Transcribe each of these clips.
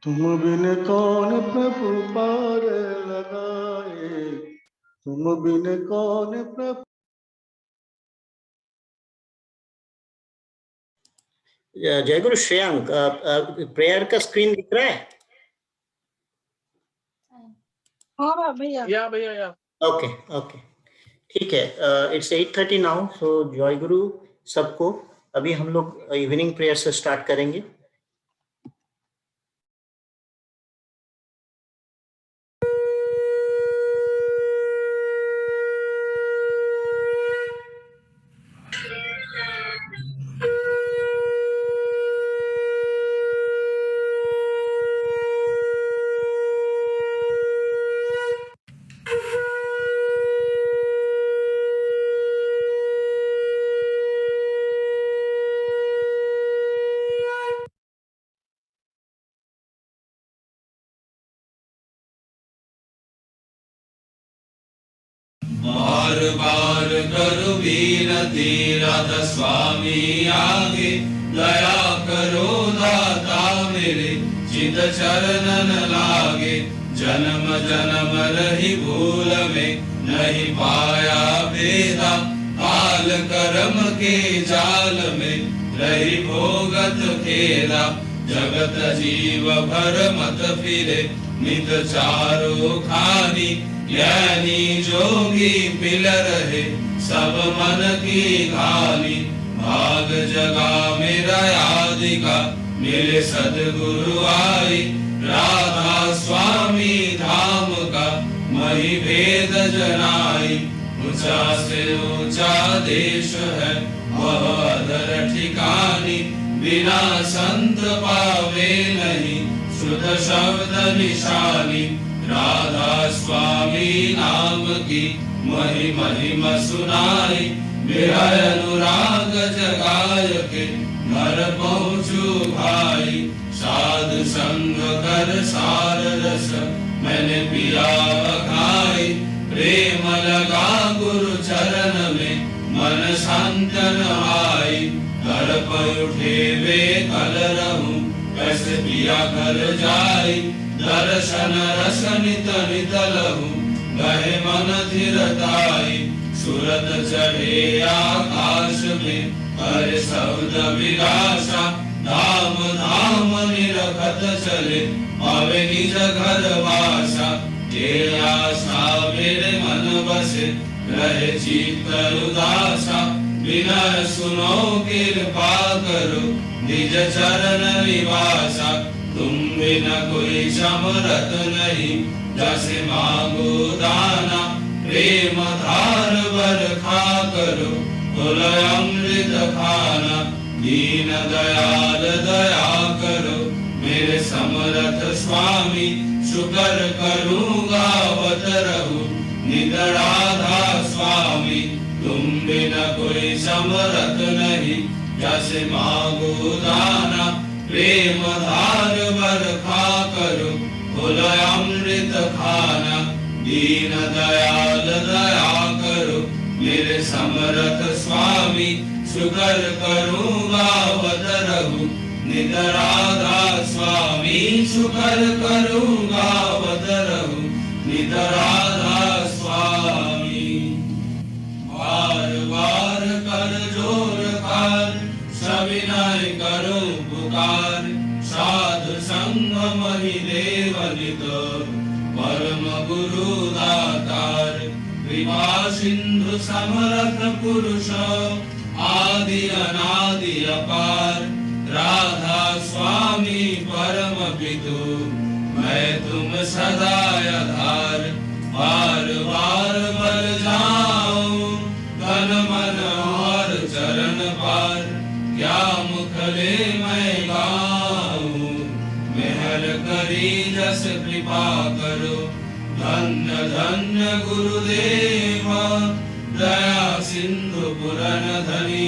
तुम बिन कौन प्रभु पार लगाए, तुम बिन कौन प्रभु। जय गुरु श्रेयांक, प्रेयर का स्क्रीन दिख रहा है? हाँ भैया। या भैया या। ओके ओके, ठीक है। इट्स 8:30 नाउ, सो जय गुरु सबको। अभी हम लोग इवनिंग प्रेयर से स्टार्ट करेंगे। बार बार करो विनती राधा स्वामी आगे, दया करो दाता मेरे चित चरणन लागे। जन्म जन्म रही भूल में नहीं पाया भेदा, काल कर्म के जाल में रही भोगत खेदा। जगत जीव भर मत फिरे नित चारो खानी, ज्ञानी जोगी पिल रहे सब मन की घानी। भाग जगा मेरा यादिका मिले सदगुरु आई, राधा स्वामी धाम का मही भेद जनाई। ऊंचा से ऊंचा देश है वह अधर ठिकानी, बिना संत पावे नहीं शुद्ध शब्द निशानी। राधा स्वामी नाम की मही महिमा सुनाई, मेरा अनुराग जगाय के घर पहुँचू भाई। साधु संग कर सार रस मैंने पिया खाई, प्रेम लगा गुरु चरण में मन शांत आई। घर पर उठे वे कल रहूं कैसे पिया घर जाई, दर्शन रस नित नित लहू गहे मन धीरताई। सूरत चढ़े आकाश में कर शब्द विलासा, धाम धाम निरखत चले पावे निज घर वासा। ये आशा मेरे मन बसे रहे चित्त उदासा, बिना सुनो कृपा करो निज चरण निवासा। तुम बिना कोई समरथ नहीं जैसे मांगो दाना, प्रेम धार बरखा करो कुल अमृत खाना। दीन दयाल दया करो मेरे समरथ स्वामी, शुक्र करूँगा अवत रहूं नित राधा स्वामी। तुम बिना कोई समरथ नहीं जैसे मांगो दाना, प्रेम धार बरखा करो कुल अमृत खाना। दीन दयाल दया करो मेरे समरथ स्वामी, शुक्र करूँगा अवत रहूं नित राधा स्वामी। शुक्र करूँगा अवत रहूं नित राधा स्वामी। बार बार कर जोर कर सविनय करो पुकार, साधु संग मही देव नित परम गुरु दातार। कृपा सिंधु समर्थ पुरुष आदि अनादि अपार, राधा स्वामी परम पितु मैं तुम सदा आधार। बार बार बल जाऊं तन मन और चरण पार, क्या मुखले मैं गाऊं मेहर करी जस कृपा करो। धन्य धन्य गुरुदेव दया सिंधु पुरन धनी,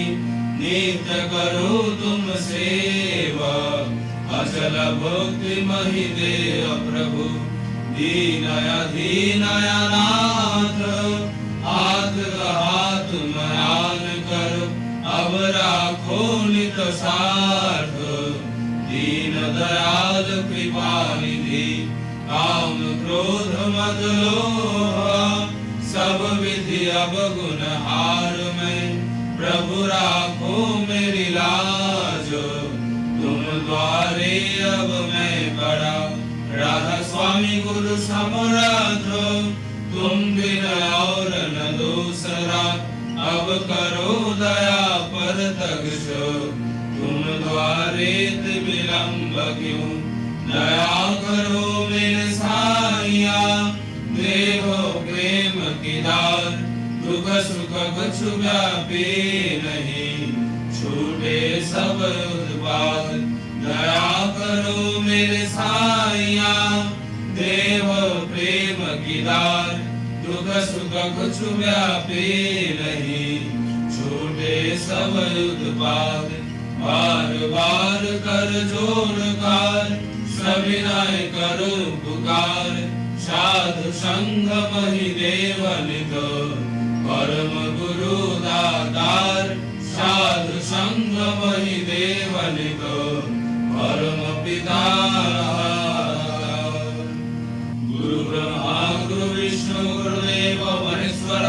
नित्य करो तुम सेवा अचल भक्ति मही देव प्रभु। दीनय दीनय नाथ हाथ हाथ मयान करो, अब राखो नित साथ दीन दयाल कृपा सब गुण हार मैं, प्रभु राखो मेरी लाज, तुम द्वारे अब मैं पड़ा। राधा स्वामी गुरु समर्थ, तुम बिन और न दूसरा, अब करो दया पर तगश, तुम द्वारे विलंब क्यों। दया करो मेरे साइया, देहो प्रेम की दार, दुख सुख कुछ व्यापी नहीं, छूटे सब उत्पाद। दया करो मेरे साइया, देव प्रेम की दार, दुख सुख कुछ व्यापी नहीं, छूटे सब उत्पाद। बार बार कर जोर कार, सविनय करो पुकार, साधु संग महि देवनित, परम गुरु दातार। साधु संग महि देवनित, परम पिता। गुरु ब्रह्मा गुरु विष्णु गुरुदेव महेश्वर,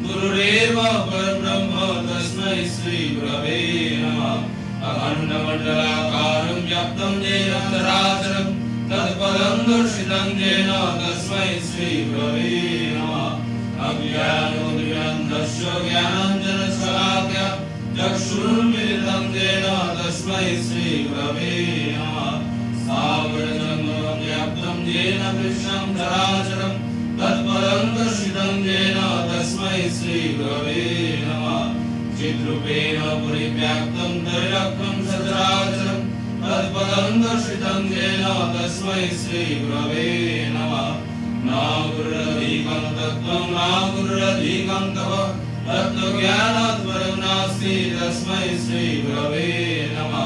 गुरुरेव परब्रह्म तस्मै श्री गुरवे नमः। अखण्डमण्डलाकारं व्याप्तं येन चराचरं, तत्पदं दर्शितं येन तस्मै श्री गुरवे नमः। अज्ञानोदयन्तस्य ज्ञानाञ्जनशलाकया, चक्षुरुन्मीलितं येन तस्मै श्री गुरवे नमः। स्थावरजङ्गमं व्याप्तं येन विश्वं चराचरं, तत्पदं दर्शितं येन तस्मै श्री गुरवे नमः। चिद्रूपेण परिव्याप्तं त्रैलोक्यं सचराचरं, तत्पदं दर्शितं येन तस्मै श्री गुरवे नमः। न गुरुरधिकं तत्त्वं न गुरुरधिकं तपः, तत्त्वज्ञानात् परं नास्ति तस्मै श्री गुरवे नमः।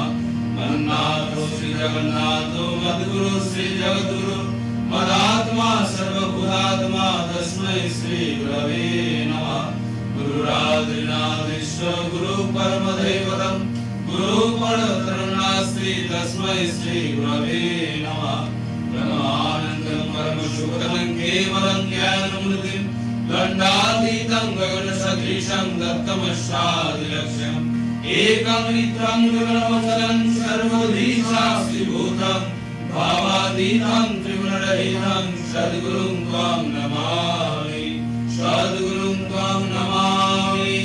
मन्नाथो श्री जगन्नाथो मद्गुरु श्री जगद्गुरु, मदात्मा सर्वभूतात्मा तस्मै श्री गुरवे नमः। गुरुरादिनादिश्व गुरु परम दैवतं, गुरु परतरं नास्ति तस्मै श्री गुरवे नमः। ब्रह्मानन्दं परम शुभदं केवलं ज्ञानमूर्तिं, दण्डातीतं गगनसदृशं दत्तमस्यादिलक्ष्यम्, एकं नित्यं निर्मलं सर्वधी साक्षिभूतं, भावातीतं त्रिगुणरहितं सद्गुरुं त्वां नमामि। सद्गुरुं त्वां नमामि,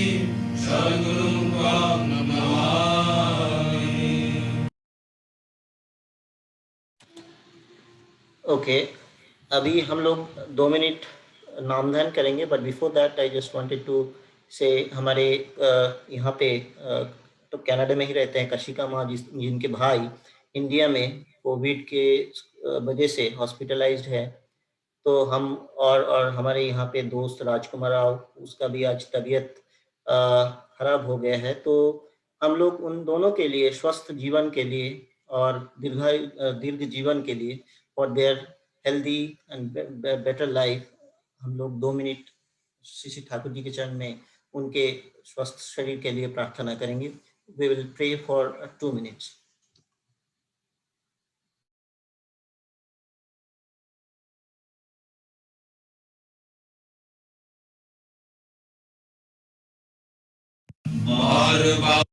सद्गुरुं त्वां नमामि। ओके, अभी हम लोग 2 मिनट नाम ध्यान करेंगे, but before that I just wanted to say हमारे यहाँ पे तो कनाडा में ही रहते हैं कशिका माँ, जिनके भाई इंडिया में कोविड के वजह से हॉस्पिटलाइज्ड है। तो हम और हमारे यहाँ पे दोस्त राजकुमार राव, उसका भी आज तबीयत खराब हो गया है। तो हम लोग उन दोनों के लिए, स्वस्थ जीवन के लिए और दीर्घ जीवन के लिए, for their healthy and better life, हम लोग 2 मिनट श्री श्री ठाकुर जी के चरण में उनके स्वस्थ शरीर के लिए प्रार्थना करेंगे। We will pray for 2 minutes. बार बार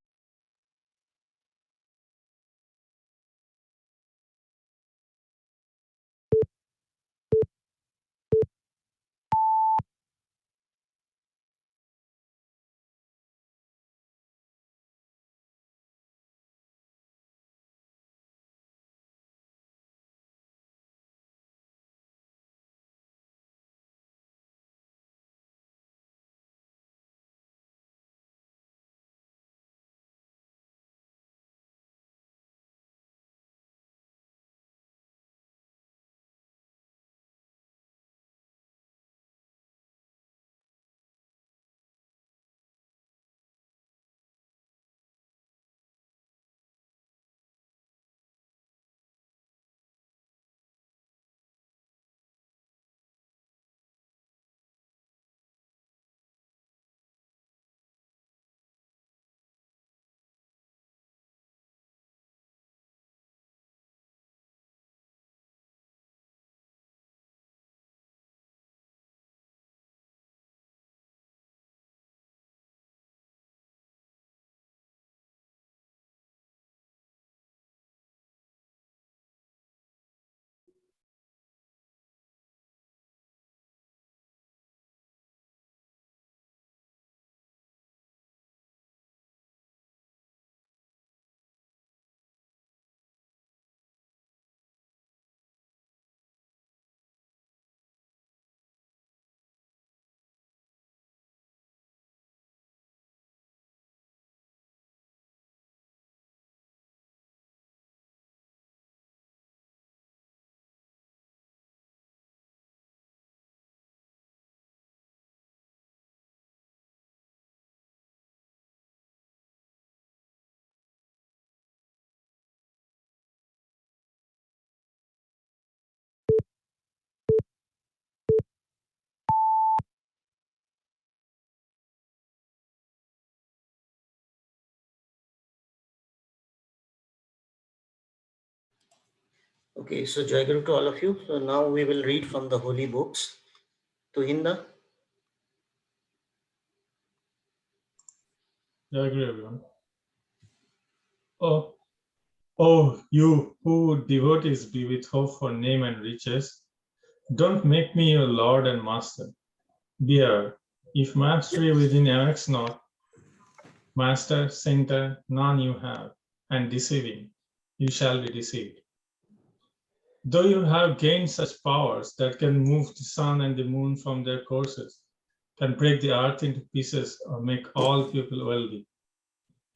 Okay, so Jai Guru to all of you. So now we will read from the holy books. Tuhinda. Yeah, I agree, everyone. Oh, you who devotees be with hope for name and riches, don't make me your lord and master. Bear, if mastery within acts not, master, center, none you have, and deceiving, you shall be deceived. Though you have gained such powers that can move the sun and the moon from their courses, can break the earth into pieces or make all people wealthy.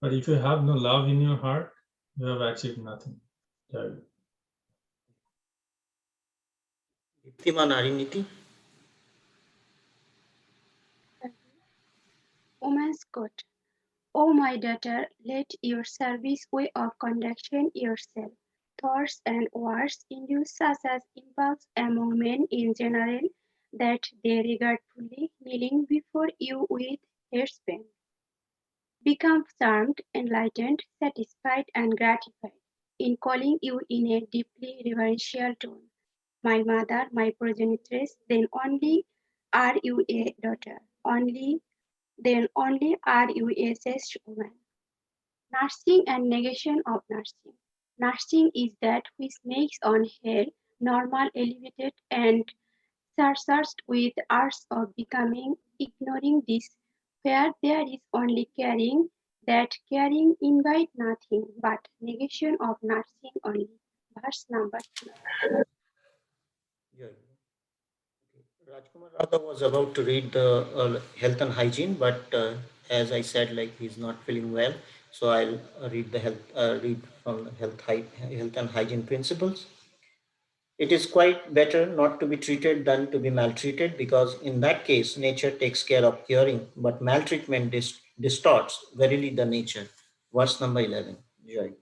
But if you have no love in your heart, you have achieved nothing. Jai. Diptima Nariniti. Woman's Code. O my daughter, let your service way of conducting yourself, thoughts and words induce such as impulse among men in general that they regardfully kneeling before you with hairspan, become charmed, enlightened, satisfied, and gratified in calling you in a deeply reverential tone. My mother, my progenitress, then only are you a daughter, then only are you a chaste woman. Nursing and negation of nursing. Nursing is that which makes on hair normal, elevated, and surcharged with arts of becoming. Ignoring this, where there is only caring, that caring invite nothing but negation of nursing only. Verse number 3. Jai Guru. Rajkumar Radha was about to read the health and hygiene, but as I said, like he's not feeling well, so I'll read from the health and hygiene principles. It is quite better not to be treated than to be maltreated, because in that case nature takes care of curing, but maltreatment distorts verily the nature. Verse number 11. Joy.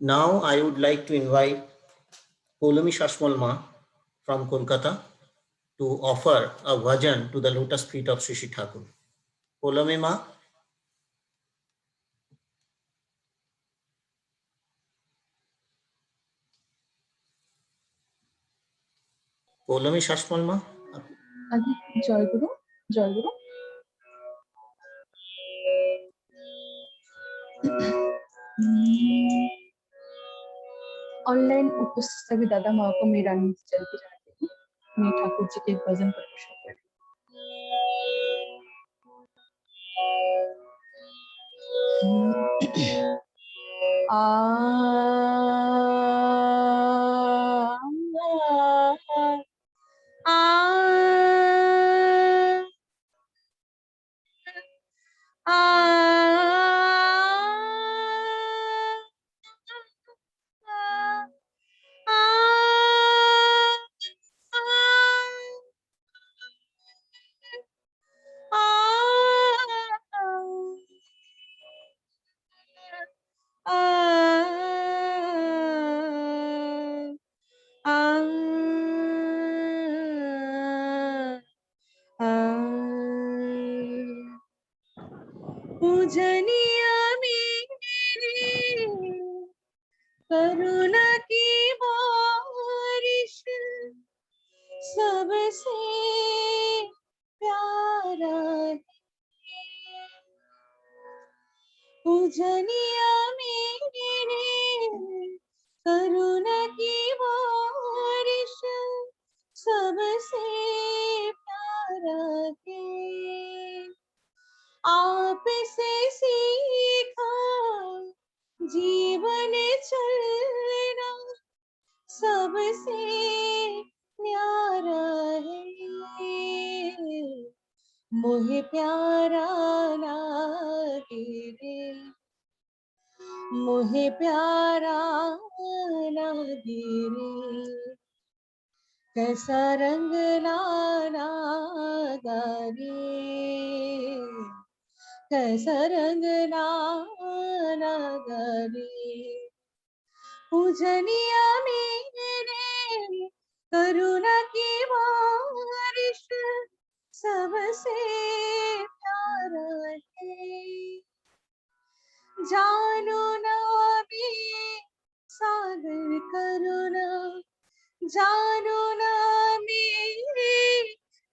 Now I would like to invite Poulomi Shashmol from Kolkata to offer a bhajan to the lotus feet of Sri Sri Thakur. Poulomi Ma. Poulomi Shashmol Ma. Joy Guru Joy Guru online उपस्थित सभी दादा माँ को मेरा चल के जाती हूँ मैं ठाकुर जी के भजन परिवेशन कर पूजनिया मेरे करुणा की बारिश सबसे प्यारा है पूजनिया मेरे करुणा की बारिश सबसे प्यारा है आप से सीखा जीवन चलना सबसे न्यारा है मोहे प्यारा लागे रे मोहे प्यारा लागे रे कैसा रंग लाला रे कैसा रंग लाला रे पूजनिया मेरे करुणा की बारिश सबसे प्यारा है जानो ना सागर करुणा जानो ना मेरे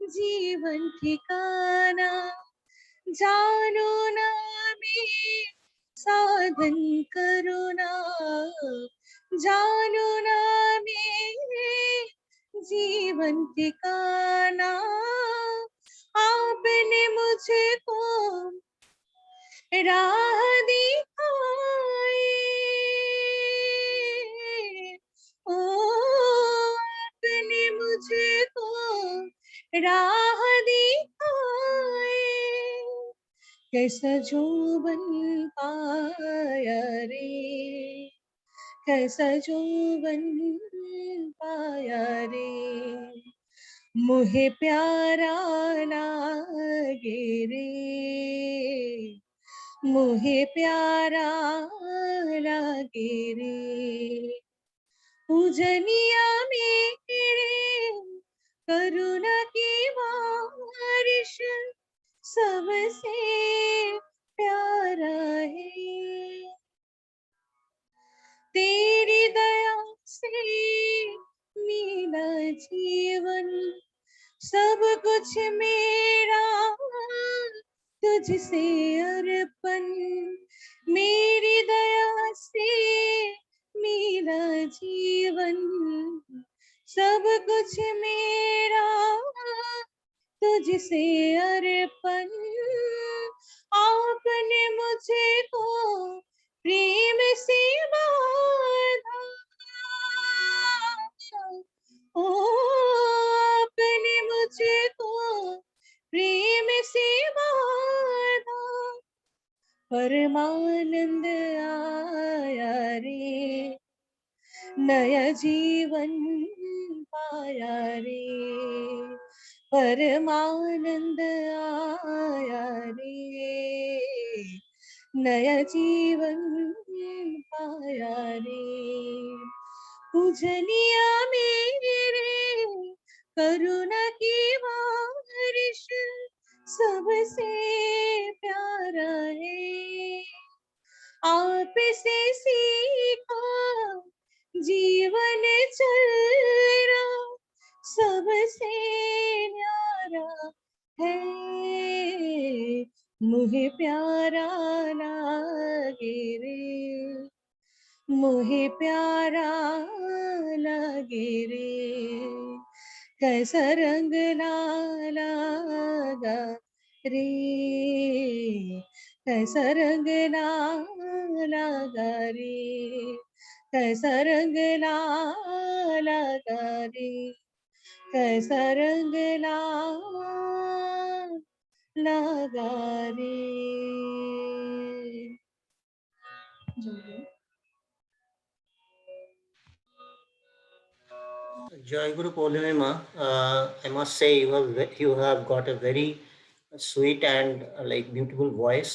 जीवन ठिकाना, जानो ना मेरे साधन करुणा, जानो ना मेरे जीवन ठिकाना। आपने मुझे को राह दिखाई, ओ आपने मुझे को राह दिखाई। कैसा जोबन पाया रे, कैसा जोबन पाया रे, मुहे प्यारा लागे रे, मुहे प्यारा लागे रे। पूजनिया मेरे करुणा की बारिश सबसे प्यारा है, तेरी दया से मेरा जीवन, सब कुछ मेरा तुझसे अर्पण। मेरी दया से मेरा जीवन, सब कुछ मेरा तुझसे अर्पण। आपने मुझे को प्रेम से बांधा, ओ आपने मुझे को प्रेम से बांधा। परमानंद आया रे, नया जीवन पाया रे, परमानंद आया रे, नया जीवन पाया रे। पूजनिया मेरे करुणा की बारिश सबसे प्यारा है, आप से सीखा जीवन चलना सबसे न्यारा है, मुझे प्यारा लागे रे, मुझे प्यारा लागे रे। कैसा रंग लगा रे, कैसा रंग लगा रे, कैसा रंग लगा रे, कैसा रंग लगा रे। Jai Guru Purnima, I must say you have got a very sweet and like beautiful voice.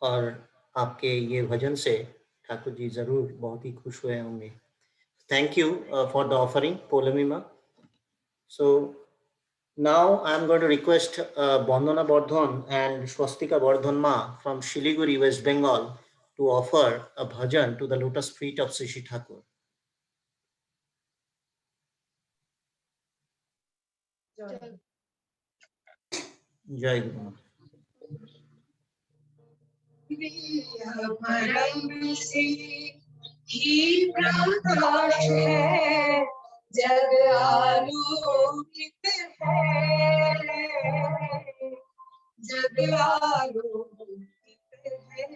और आपके ये भजन से ठाकुर जी जरूर बहुत ही खुश हुए होंगे. Thank you for the offering, Purnima. So now I am going to request Bandana Bardhan and Swastika Bardhan Ma from Shiliguri, West Bengal, to offer a bhajan to the lotus feet of Sri Sri Thakur. Jai Guru. परम से ही प्रकाश है, जग आलोकित है, जग आलोकित है।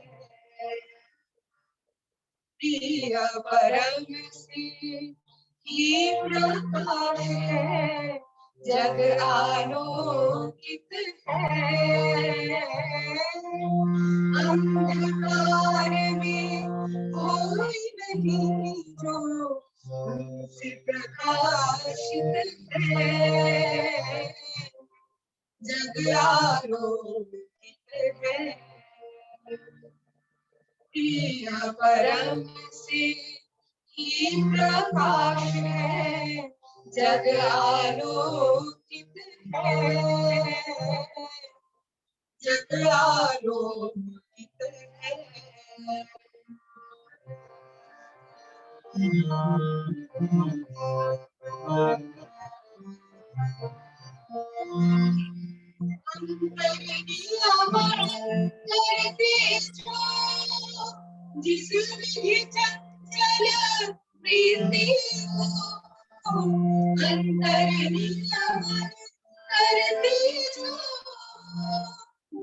प्रिय परम से ही प्रकाश है, जग आलोकित है। अंधकार में कोई नहीं जो उनसे प्रकाशित है, जग आलोकित है। प्रिय परम से ही प्रकाश है, जग आलोकित है, जग आलोकित है। जिस विधि चंचल प्रीति को अंतर्नियमन करती जो,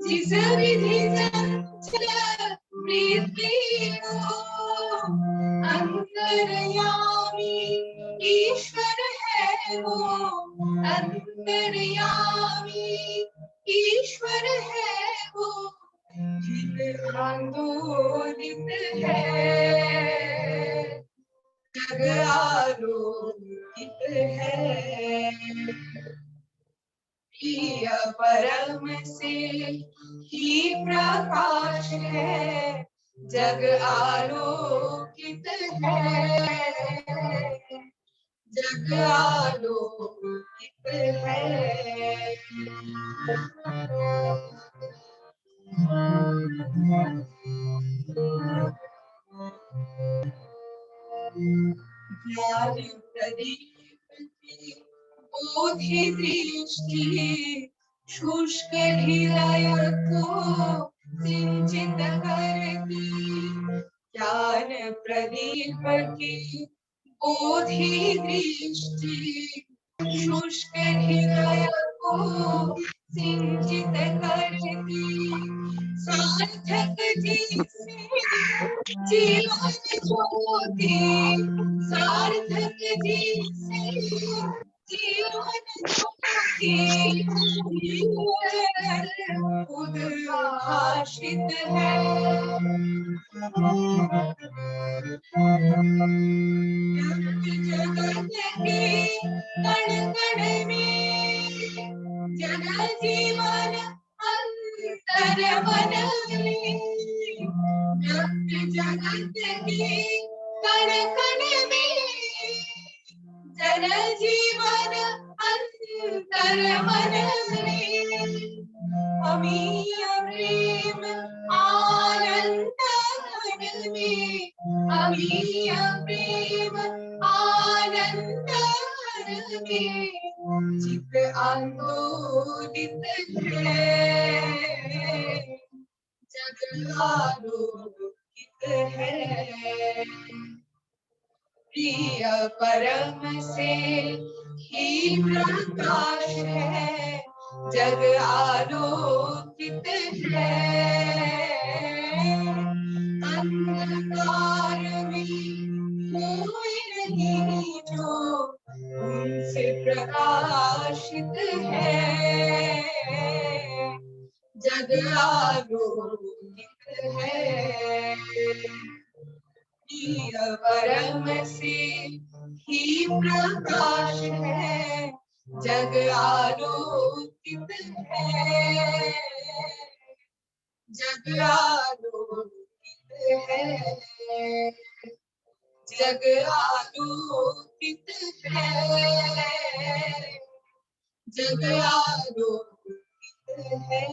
जिस विधि चंचल प्रीति को अंतर्यामी ईश्वर है वो, अंतर्यामी ईश्वर है वो, चित आंदोलित है, जग आलोकित है, प्रिय परम से ही प्रकाश है, जग आलोकित है, जग आलोकित है। ज्ञान प्रदीप की बोधि दृष्टि शुष्क हृदय को सिंचित करती, ज्ञान प्रदीप की बोधि दृष्टि शुष्क हृदय को सिंचित करती, सार्थक जिसे जीवन ज्योति, सार्थक जिसे जीवन ज्योति, उद्भाषित है, जगत के कण कण में जन जीवन अंतर मन में, जगत के कण कण में जन जीवन अंतर मन में, अमीय प्रेम आनंद मन में, अमीय प्रेम आनंद मन में, चित आंदोलित है, जग आलोकित है, प्रिय परम से ही प्रकाश है, जग आलोकित है, अंधकार में कोई नहीं जो उनसे प्रकाशित है, जग आलोकित है, प्रिय परम से ही प्रकाश है, जग आलोकित है, जग आलोकित है, जग आलोकित है, जग आलोकित है।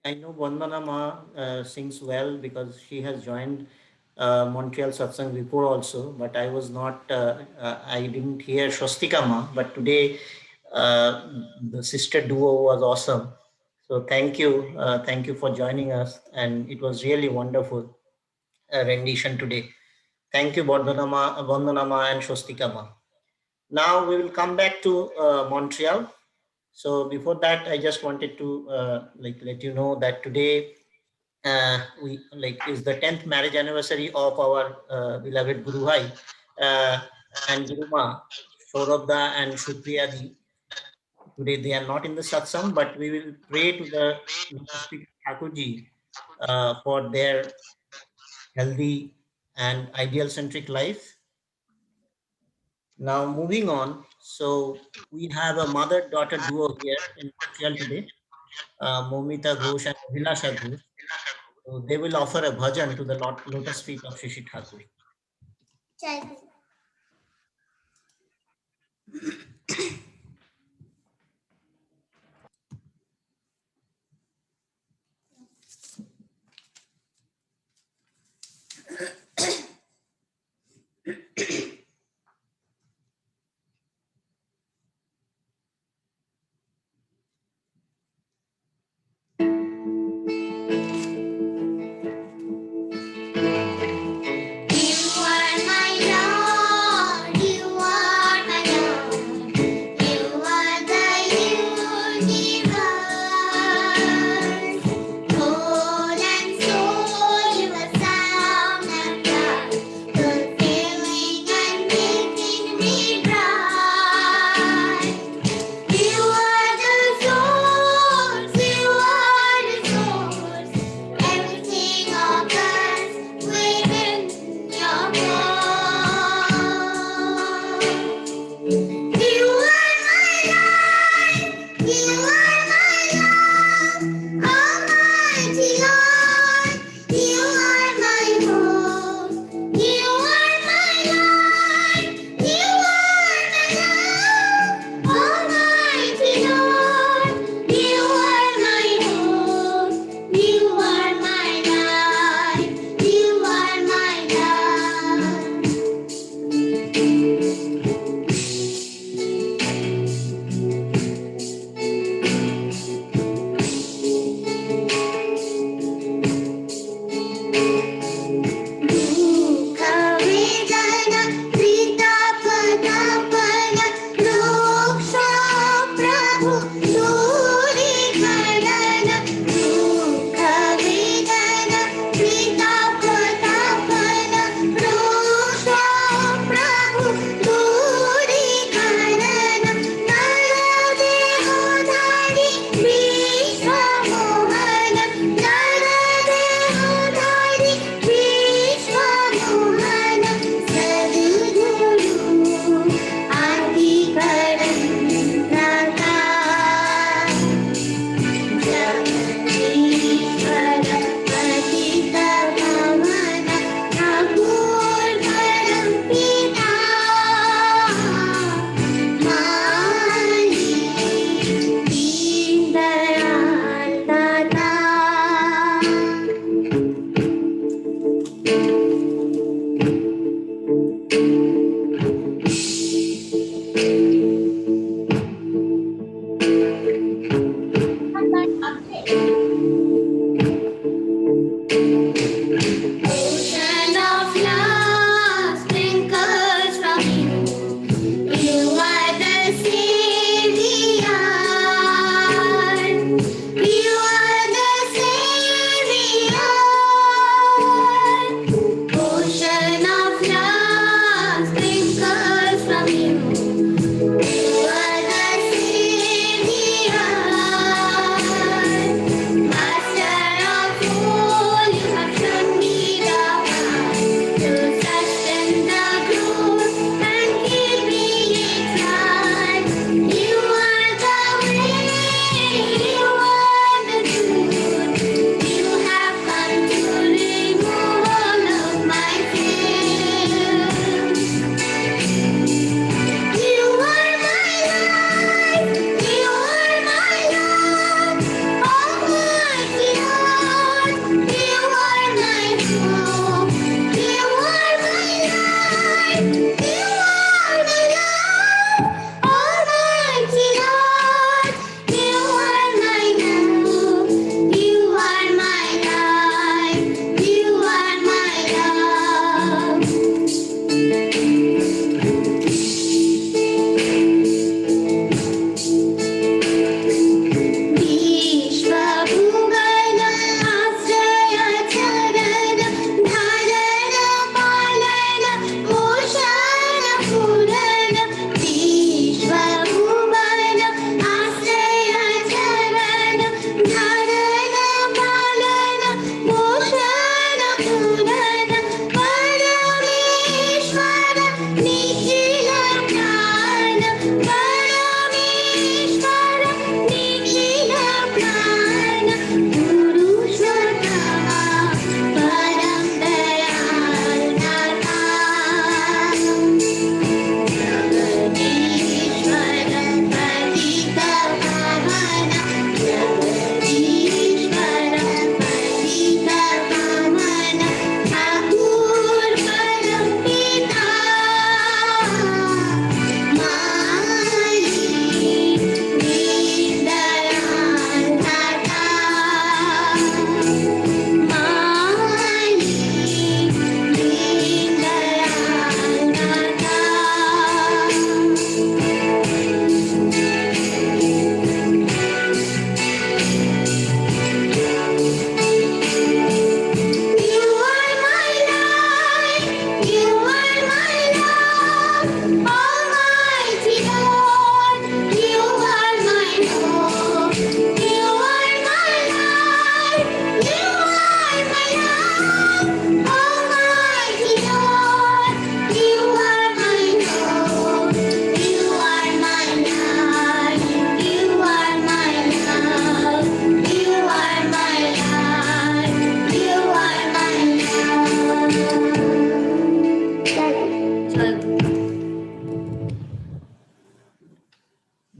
I know Vandana Ma sings well because she has joined Montreal Satsang before also, but I was not, I didn't hear Shwastika Ma, but today the sister duo was awesome. So thank you for joining us, and it was really wonderful rendition today. Thank you, Vandana Ma and Shwastika Ma. Now we will come back to Montreal. So before that, I just wanted to let you know that today we is the 10th marriage anniversary of our beloved Guru Bhai and Guru Ma, Saurabha and Shupriya Ji. Today they are not in the satsang, but we will pray to the Thakur Ji for their healthy and ideal centric life. Now moving on, so we have a mother-daughter duo here in Montreal today, Momita Ghosh and Abhilasha Ghosh. So they will offer a bhajan to the lotus feet of Shishi Thakur.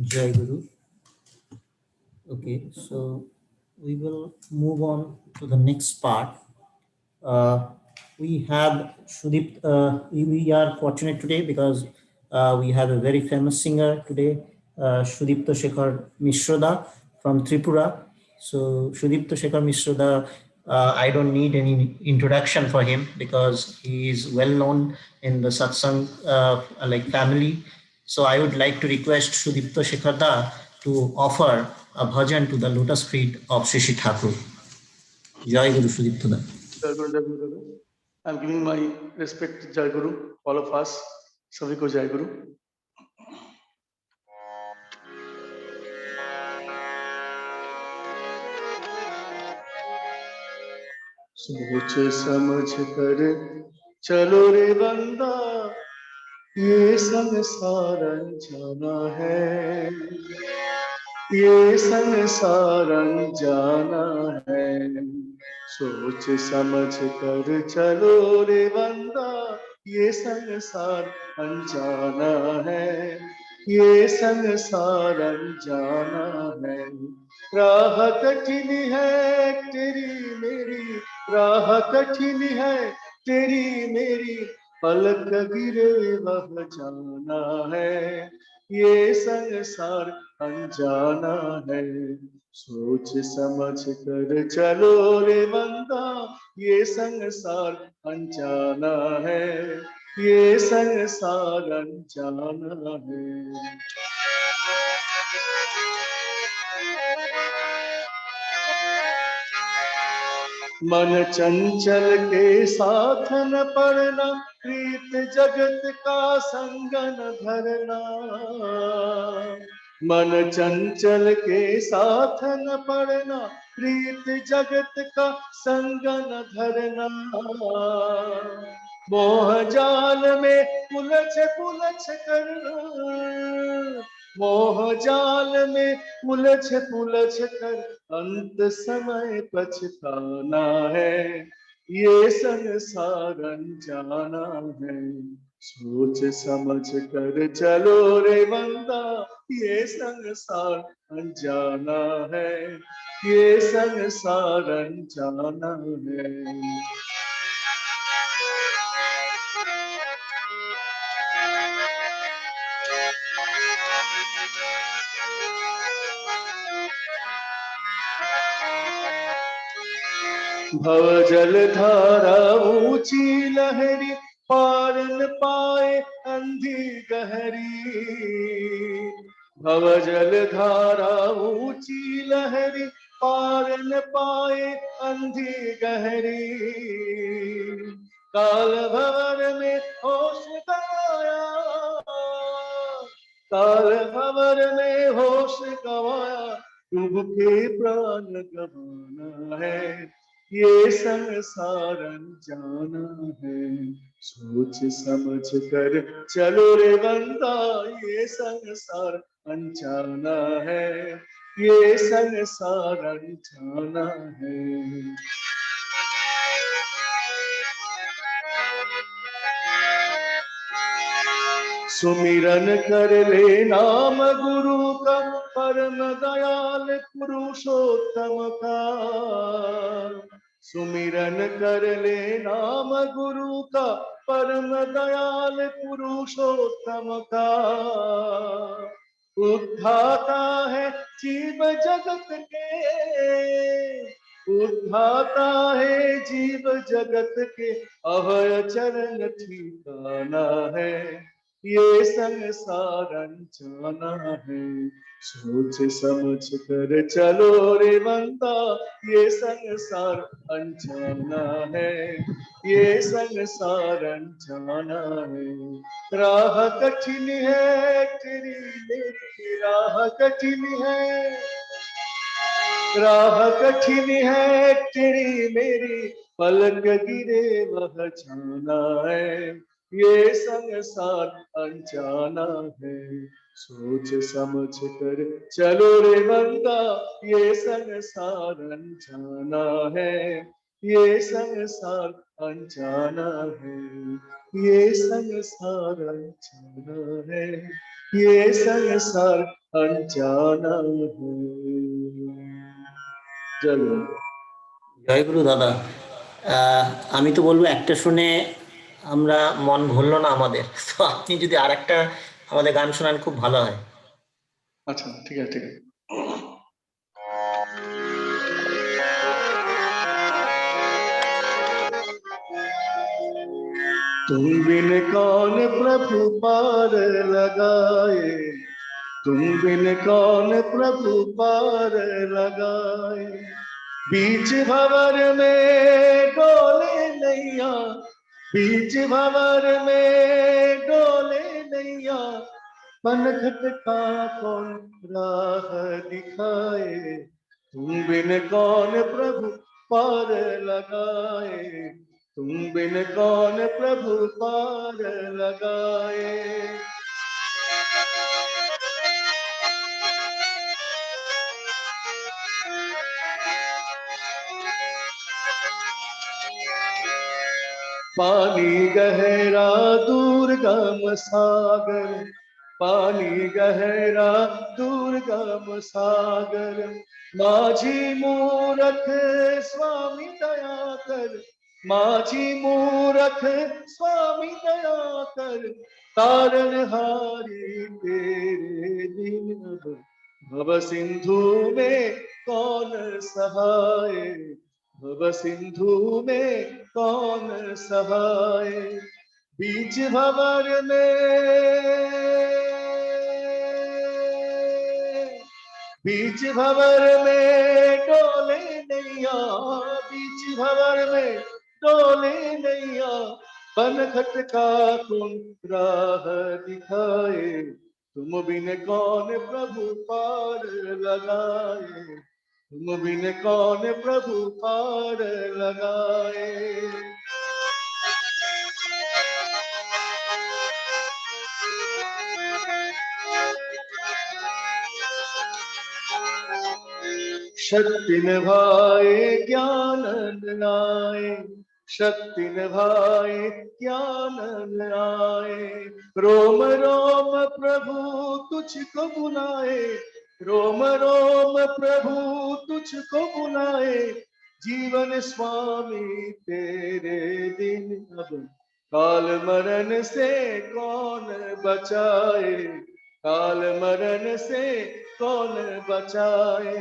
Jai Guru. Okay, so we will move on to the next part. We have Sudip. We are fortunate today because we have a very famous singer today, Sudipta Shekhar Mishroda from Tripura. So Sudipta Shekhar Mishroda, I don't need any introduction for him because he is well known in the satsang like family. So I would like to request Sudipta Shekhar Da to offer a bhajan to the lotus feet of Shishi Thakur. Jai Guru Sudipta Da. Jai Guru, Jai Guru, Jai Guru. I'm giving my respect to Jai Guru, all of us. सभी को जय गुरु. सोच समझ कर चलो रे बंदा, ये संसार अनजाना है, ये संसार अनजाना है. सोच समझ कर चलो रे बंदा, ये संसार अनजाना है, ये संसार अनजाना है. राह कठिन है तेरी मेरी, राह कठिन है तेरी मेरी, पलक गिरे वह जाना है, ये संसार अनजाना है. सोच समझ कर चलो रे बंदा, ये संसार अनजाना है, ये संसार अनजाना है. मन चंचल के साथ न पड़ना, प्रीत जगत का संग न धरना. मन चंचल के साथ न पड़ना, प्रीत जगत का संग न धरना. मोह जाल में उलझ पुलझ कर, मोह जाल में उलझ पुलझ कर, अंत समय पछताना है, ये संसार अनजाना है. सोच समझ कर चलो रे बंदा, ये संसार अनजाना है, ये संसार अनजाना है. भव जल धारा ऊंची लहरी, पार न पाए अंधी गहरी. भव जल धारा ऊंची लहरी, पार न पाए अंधी गहरी. काल भवर में होश गवाया, काल भवर में होश गवाया, डूब के प्राण गवाना है, ये संसार अनजाना है. सोच समझ कर चलो रे बंदा, ये संसार अनजाना है, ये संसार अनजाना है. सुमिरन कर ले नाम गुरु का, परम दयाल पुरुषोत्तम का. सुमिरन कर ले नाम गुरु का, परम दयाल पुरुषोत्तम का. उद्धाता है जीव जगत के, उद्धाता है जीव जगत के, अभय चरण ठिकाना है, ये संसार अनजाना है. सोच समझ कर चलो रे बंदा, ये संसार अनजाना है, ये संसार अनजाना है. राह कठिन है तेरी मेरी, राह कठिन है, राह कठिन है तेरी मेरी, पलक गिरे वह जाना है, ये संसार अनजाना है. सोच समझ कर चलो रे बंदा, ये संसार अनजाना है, ये संसार अनजाना है, ये संसार अनजाना है, ये संसार अनजाना है। चलो জয় গুরু দাদা। আমি তো বলবো একটা শুনে আমরা মন ভরলো না আমাদের, তো আপনি যদি আরেকটা আমাদের গান শোনান খুব ভালো হয়। अच्छा ठीक है ठीक है। तुम बिन कौन प्रभु पार लगाए, तुम बिन कौन प्रभु पार लगाए। बीच भंवर में डोले नैया, बीच भंवर में डोले नैया, पनघट का कौन राह दिखाए। तुम बिन कौन प्रभु पार लगाए, तुम बिन कौन प्रभु पार लगाए। पानी गहरा दुर्गम सागर, पानी गहरा दुर्गम सागर, माझी मूरख स्वामी दया कर, माझी मूरख स्वामी दया कर। तारन हारी तेरे दिन अब, भव सिंधु में कौन सहाय, भव सिंधु में कौन सहाय। बीच भंवर में, बीच भंवर में डोले नैया, बीच भंवर में डोले नैया, पनघट का कौन राह दिखाए। तुम बिन कौन प्रभु पार लगाए, तुम बिन कौन प्रभु पार लगाए। शक्ति निभाए ज्ञान लाए, शक्ति निभाए ज्ञान लाए। रोम रोम प्रभु तुझको बुलाए, रोम रोम प्रभु तुझको बुलाए। जीवन स्वामी तेरे दिन अब, काल मरण से कौन बचाए, काल मरण से कौन बचाए।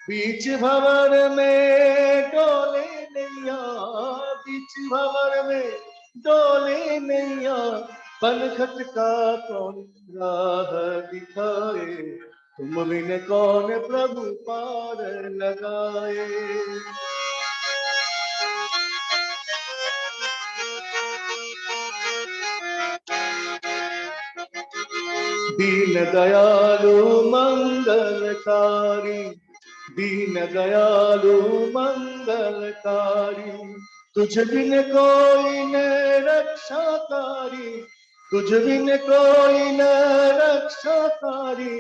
बीच भंवर में डोले नैया, बीच भंवर में डोले नैया, पनघट का कौन राह दिखाए। तुम बिन कौन प्रभु पार लगाए। दीन दयालु मंगलकारी, दीन दयालु मंगलकारी। तुझ बिन कोई न रक्षाकारी, तुझ बिन कोई न रक्षाकारी।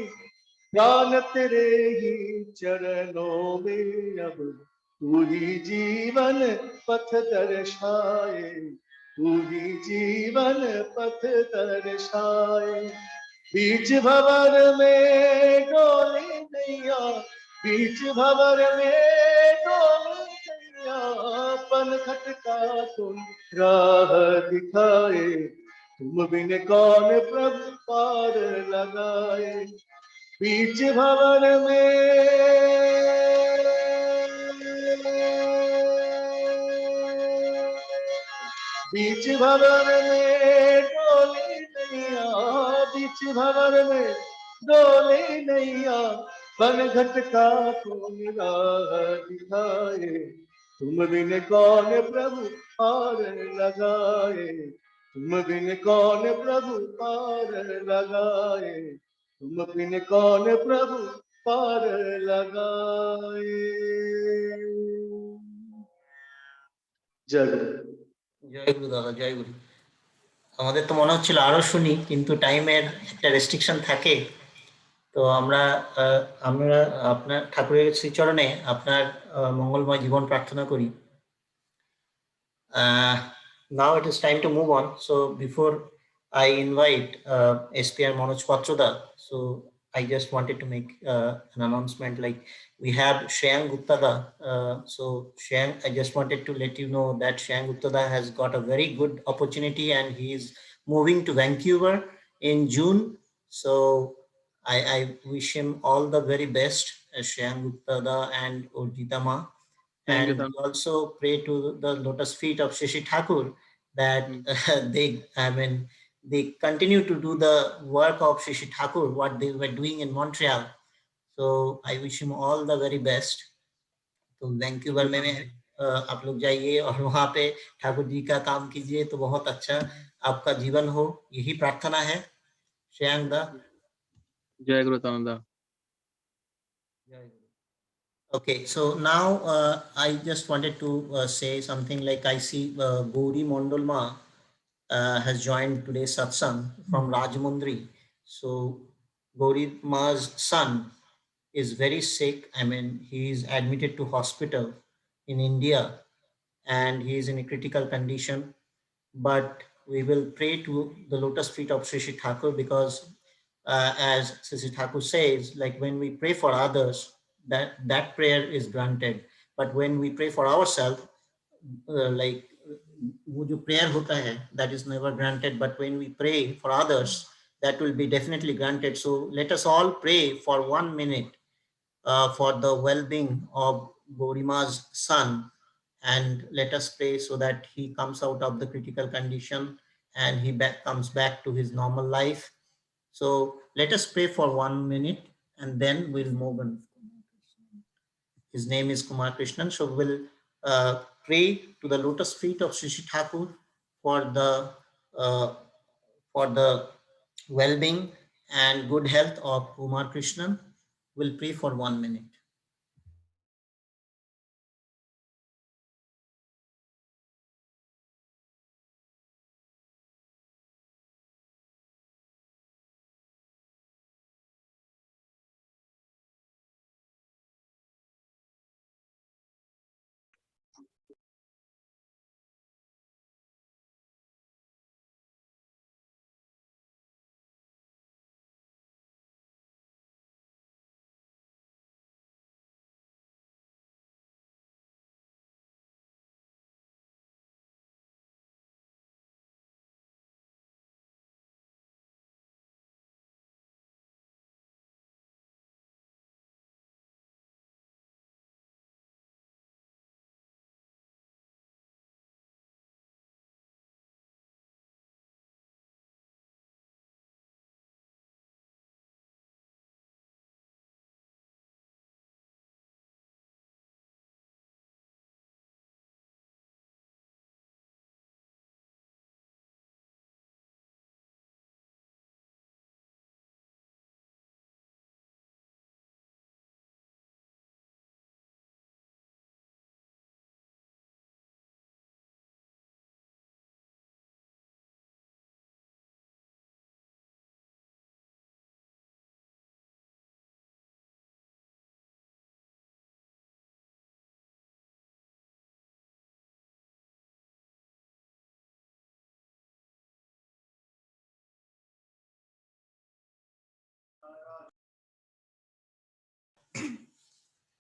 प्राण तेरे ही चरणों में अब, तू ही जीवन पथ दर्शाए, तू ही जीवन पथ दर्शाए। बीच भंवर में डोले नैया, बीच भंवर में डोले नैया, पनघट का तुम राह दिखाए। तुम बिन कौन प्रभु पार लगाए। बीच भंवर में, बीच भंवर में डोले नैया, बीच भंवर में डोले नैया, पनघट का कौन राह दिखाए। तुम बिन कौन प्रभु पार लगाए, तुम बिन कौन प्रभु पार लगाए, तुम बिन कौन प्रभु पार लगाए। जय गुरु। জয় গুরু দাদা, জয় গুরু। আমাদের তো মনে হচ্ছিল আরো শুনি, কিন্তু টাইমের একটা রেস্ট্রিকশন থাকে। তো আমরা আমরা আপনার ঠাকুরের শ্রীচরণে আপনার মঙ্গলময় জীবন প্রার্থনা করি। Now it is time to move on. So before I invite SPR Manoj Patroda. So I just wanted to make an announcement, like we have Shreyang Guptada. So Shreyang, I just wanted to let you know that Shreyang Guptada has got a very good opportunity and he is moving to Vancouver in June. So I wish him all the very best, Shreyang Guptada and Urjita Ma. Thank you, And sir. we also pray to the lotus feet of Shashi Thakur that they continue to do the work of Shashi Thakur, what they were doing in Montreal. So I wish him all the very best. तो Vancouver में आप लोग जाइए और वहाँ पे ठाकुर जी का काम कीजिए तो बहुत अच्छा आपका जीवन हो, यही प्रार्थना है। श्रेयांक दा। जय गुरु तनंदा। Okay, so now I just wanted to say something, like I see Gauri Mondolma has joined today's satsang from Rajmundri. So Gauri Ma's son is very sick. I mean, he is admitted to hospital in India and he is in a critical condition. But we will pray to the lotus feet of Sri Sri Thakur because as Sri Sri Thakur says, like when we pray for others, that prayer is granted. But when we pray for ourselves, like वो जो prayer होता है, that is never granted. But when we pray for others, that will be definitely granted. So let us all pray for 1 minute for the well-being of Gaurima's son, and let us pray so that he comes out of the critical condition and he comes back to his normal life. So let us pray for 1 minute and then we'll move on. His name is Kumar Krishnan. So we'll pray to the lotus feet of Sri Sri Thakur for the well-being and good health of Kumar Krishnan. We'll pray for 1 minute.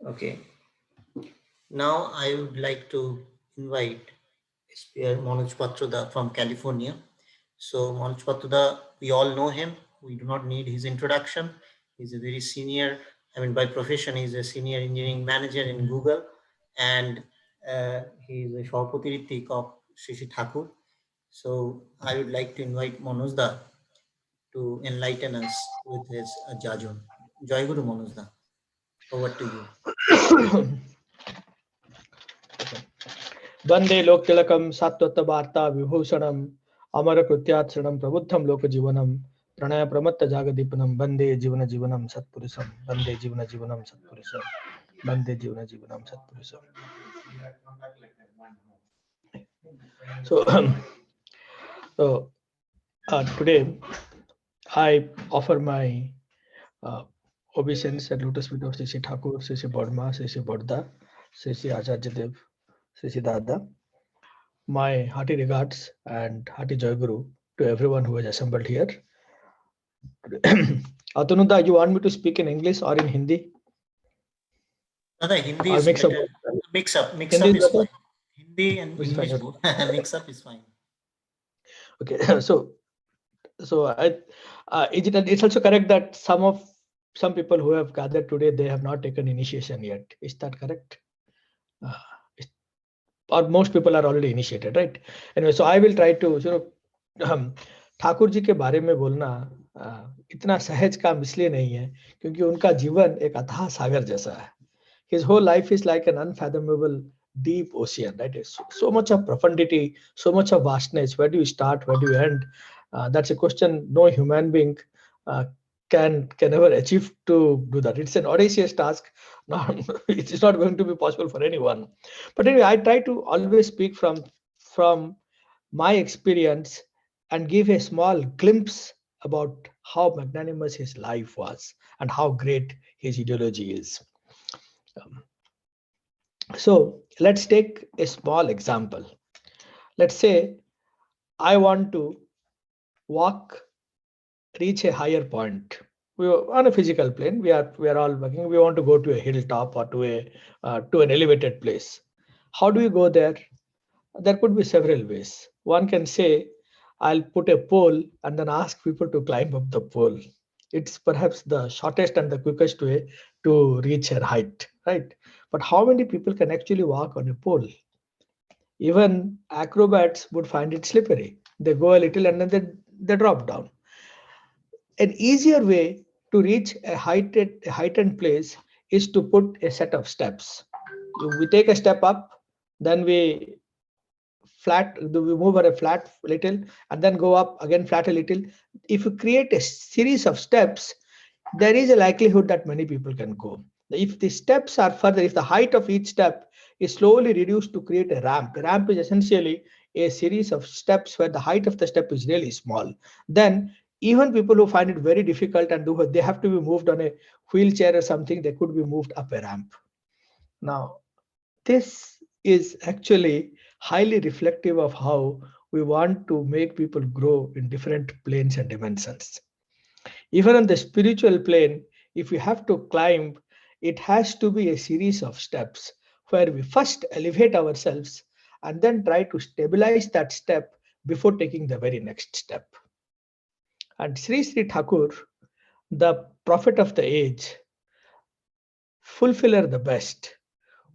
Okay. Now I would like to invite SPR Manoj Patroda from California. So Manoj Patroda, we all know him. We do not need his introduction. He's a very senior, by profession, he's a senior engineering manager in Google, and he is a Shahapati Ritik of Sri Sri Thakur. So I would like to invite Manoj Da to enlighten us with his Jajun. Jai Guru Manoj Da. Over to you. वंदे लोक तिलकम सात्वत वार्ता विभूषणम अमर कृत्याचरणम प्रबुद्धम लोक जीवनम प्रणय प्रमत्त जागदीपनम वंदे जीवन जीवनम सत्पुरुषम वंदे जीवन जीवनम सत्पुरुषम वंदे जीवन जीवनम सत्पुरुषम. So today I offer my obeisance at lotus feet of Sri Sri Thakur, Sri Sri Bodma, Sri Sri Bodda, Sri Sri Acharya Dev, Sri Sri Dada. My hearty regards and hearty Joy Guru to everyone who has assembled here. Atanunda, you want me to speak in English or in Hindi? No, Hindi Or is mix up better. both? Mix up Hindi is is better? fine. Hindi and It's fine, English okay. both. Mix up is fine. Okay, so it's also correct that some people who have gathered today, they have not taken initiation yet. Is that correct? Or most people are already initiated, right? Anyway, so I will try to Thakur ji के बारे में बोलना इतना सहज काम इसलिए नहीं है क्योंकि उनका जीवन एक अथाह सागर जैसा है. His whole life is like an unfathomable deep ocean, right? So much of profundity, so much of vastness. Where do you start? Where do you end? That's a question no human being can ever achieve to do that. It's an audacious task. It's not going to be possible for anyone. But anyway, I try to always speak from my experience and give a small glimpse about how magnanimous his life was and how great his ideology is. So let's take a small example. Let's say I want to reach a higher point. We are on a physical plane. We are all working. We want to go to a hilltop or to an elevated place. How do we go there? There could be several ways. One can say, I'll put a pole and then ask people to climb up the pole. It's perhaps the shortest and the quickest way to reach a height, right? But how many people can actually walk on a pole? Even acrobats would find it slippery. They go a little and then they drop down. An easier way to reach a heightened place is to put a set of steps. We take a step up, then we move at a flat little and then go up again flat a little. If you create a series of steps, there is a likelihood that many people can go. If the steps are further, if the height of each step is slowly reduced to create a ramp is essentially a series of steps where the height of the step is really small. Then even people who find it very difficult and they have to be moved on a wheelchair or something, they could be moved up a ramp. Now, this is actually highly reflective of how we want to make people grow in different planes and dimensions. Even on the spiritual plane, if we have to climb, it has to be a series of steps where we first elevate ourselves and then try to stabilize that step before taking the very next step. And Sri Sri Thakur, the prophet of the age, fulfiller the best,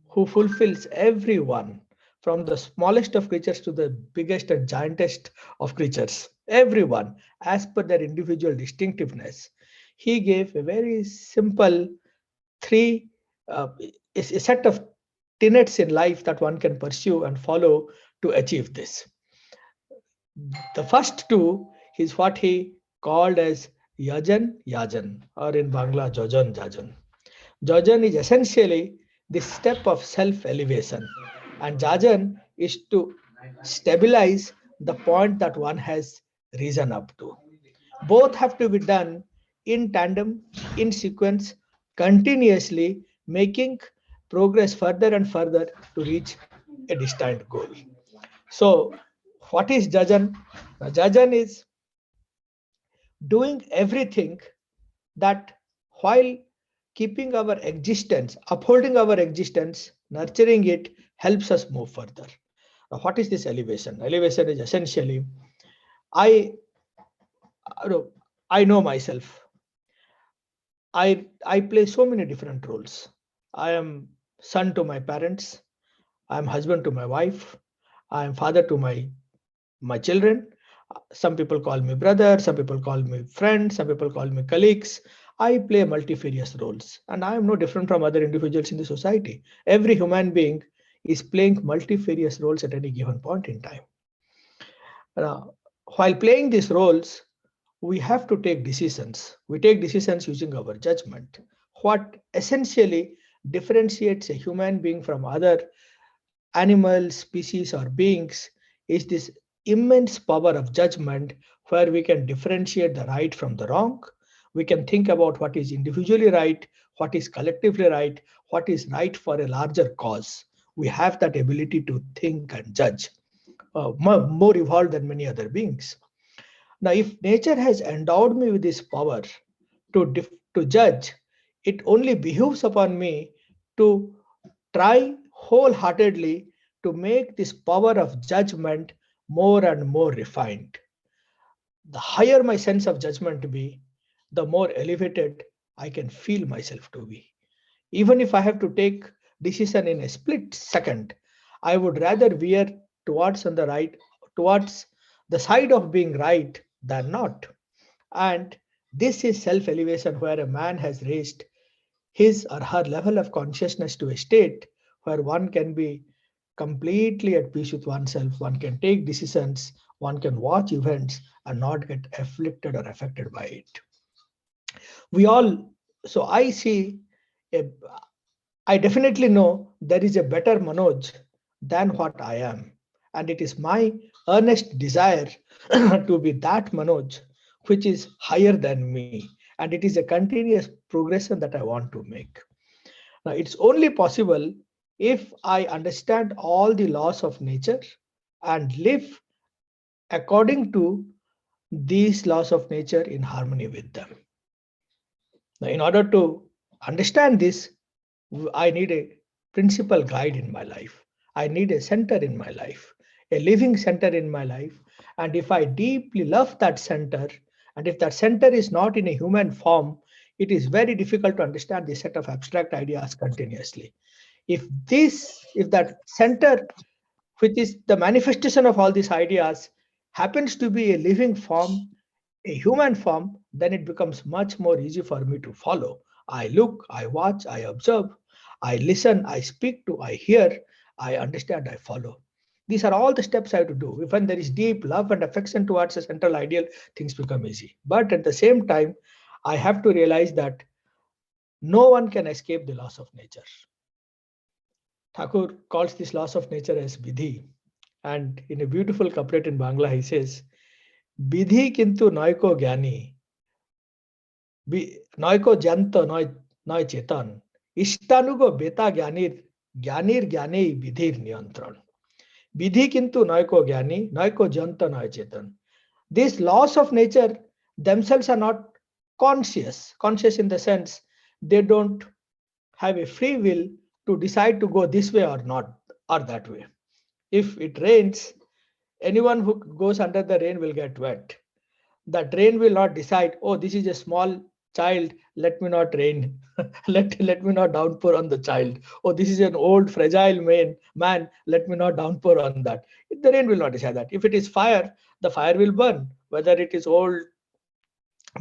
who fulfills everyone from the smallest of creatures to the biggest and giantest of creatures, everyone as per their individual distinctiveness. He gave a very simple a set of tenets in life that one can pursue and follow to achieve this. The first two is what he called as Yajan, or in Bangla, Jajan. Jajan is essentially the step of self-elevation, and Jajan is to stabilize the point that one has risen up to. Both have to be done in tandem, in sequence, continuously, making progress further and further to reach a distant goal. So, what is Jajan? Jajan is doing everything that while keeping our existence, upholding our existence, nurturing it, helps us move further. Now, what is this elevation? Elevation is essentially, I know myself. I play so many different roles. I am son to my parents. I am husband to my wife. I am father to my children. Some people call me brother. Some people call me friend. Some people call me colleagues. I play multifarious roles, and I am no different from other individuals in the society. Every human being is playing multifarious roles at any given point in time. Now, while playing these roles, we have to take decisions. We take decisions using our judgment. What essentially differentiates a human being from other animals, species, or beings is this immense power of judgment, where we can differentiate the right from the wrong. We can think about what is individually right, what is collectively right, what is right for a larger cause. We have that ability to think and judge, more evolved than many other beings. Now, if nature has endowed me with this power to judge, it only behooves upon me to try wholeheartedly to make this power of judgment more and more refined. The higher my sense of judgment be, the more elevated I can feel myself to be. Even if I have to take decision in a split second, I would rather veer towards the side of being right than not. And this is self elevation, where a man has raised his or her level of consciousness to a state where one can be completely at peace with oneself, one can take decisions, one can watch events and not get afflicted or affected by it. We all, so I see, a, I definitely know there is a better Manoj than what I am. And it is my earnest desire to be that Manoj which is higher than me. And it is a continuous progression that I want to make. Now, it's only possible if I understand all the laws of nature and live according to these laws of nature in harmony with them. Now, in order to understand this, I need a principal guide in my life. I need a center in my life, a living center in my life. And if I deeply love that center, and if that center is not in a human form, it is very difficult to understand this set of abstract ideas continuously. If that center, which is the manifestation of all these ideas, happens to be a living form, a human form, then it becomes much more easy for me to follow. I look, I watch, I observe, I listen, I speak to, I hear, I understand, I follow. These are all the steps I have to do. If when there is deep love and affection towards a central ideal, things become easy. But at the same time, I have to realize that no one can escape the laws of nature. Thakur calls this laws of nature as vidhi. And in a beautiful couplet in Bangla, he says, Bidhi kintu noiko gyani, noiko janto noy chetan, ishtanugo beta gyanir gyane bidhir niyantran. Bidhi kintu noiko gyani, noiko janto noy chetan. These laws of nature themselves are not conscious in the sense they don't have a free will to decide to go this way or not, or that way. If it rains, anyone who goes under the rain will get wet. That rain will not decide, oh, this is a small child, let me not rain. let me not downpour on the child. Oh, this is an old fragile man, let me not downpour on that. The rain will not decide that. If it is fire, the fire will burn. Whether it is old,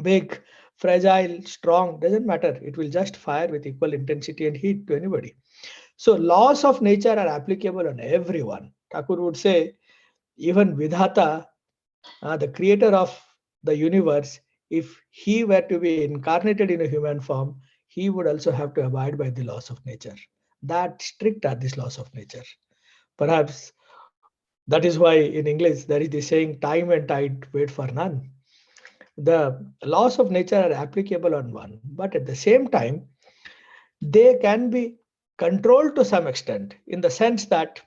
big, fragile, strong, doesn't matter. It will just fire with equal intensity and heat to anybody. So laws of nature are applicable on everyone. Thakur would say, even Vidhata, the creator of the universe, if he were to be incarnated in a human form, he would also have to abide by the laws of nature. That strict are these laws of nature. Perhaps that is why in English there is the saying, time and tide wait for none. The laws of nature are applicable on one, but at the same time, they can be controlled to some extent, in the sense that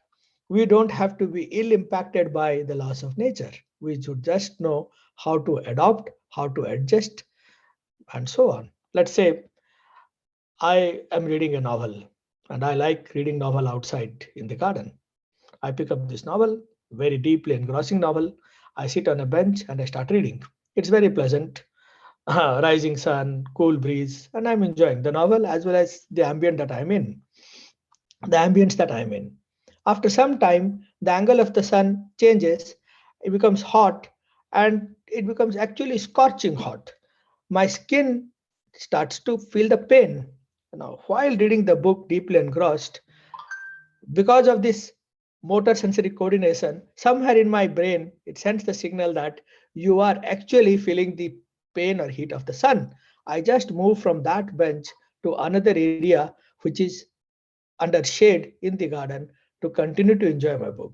we don't have to be ill impacted by the laws of nature. We should just know how to adopt, how to adjust, and so on. Let's say I am reading a novel and I like reading novel outside in the garden. I pick up this novel, very deeply engrossing novel. I sit on a bench and I start reading. It's very pleasant. Rising sun, cool breeze, and I'm enjoying the novel as well as the ambience that I'm in. After some time, the angle of the sun changes, it becomes hot, and it becomes actually scorching hot. My skin starts to feel the pain. Now, while reading the book deeply engrossed, because of this motor sensory coordination, somewhere in my brain, it sends the signal that you are actually feeling the pain or heat of the sun. I just move from that bench to another area which is under shade in the garden to continue to enjoy my book.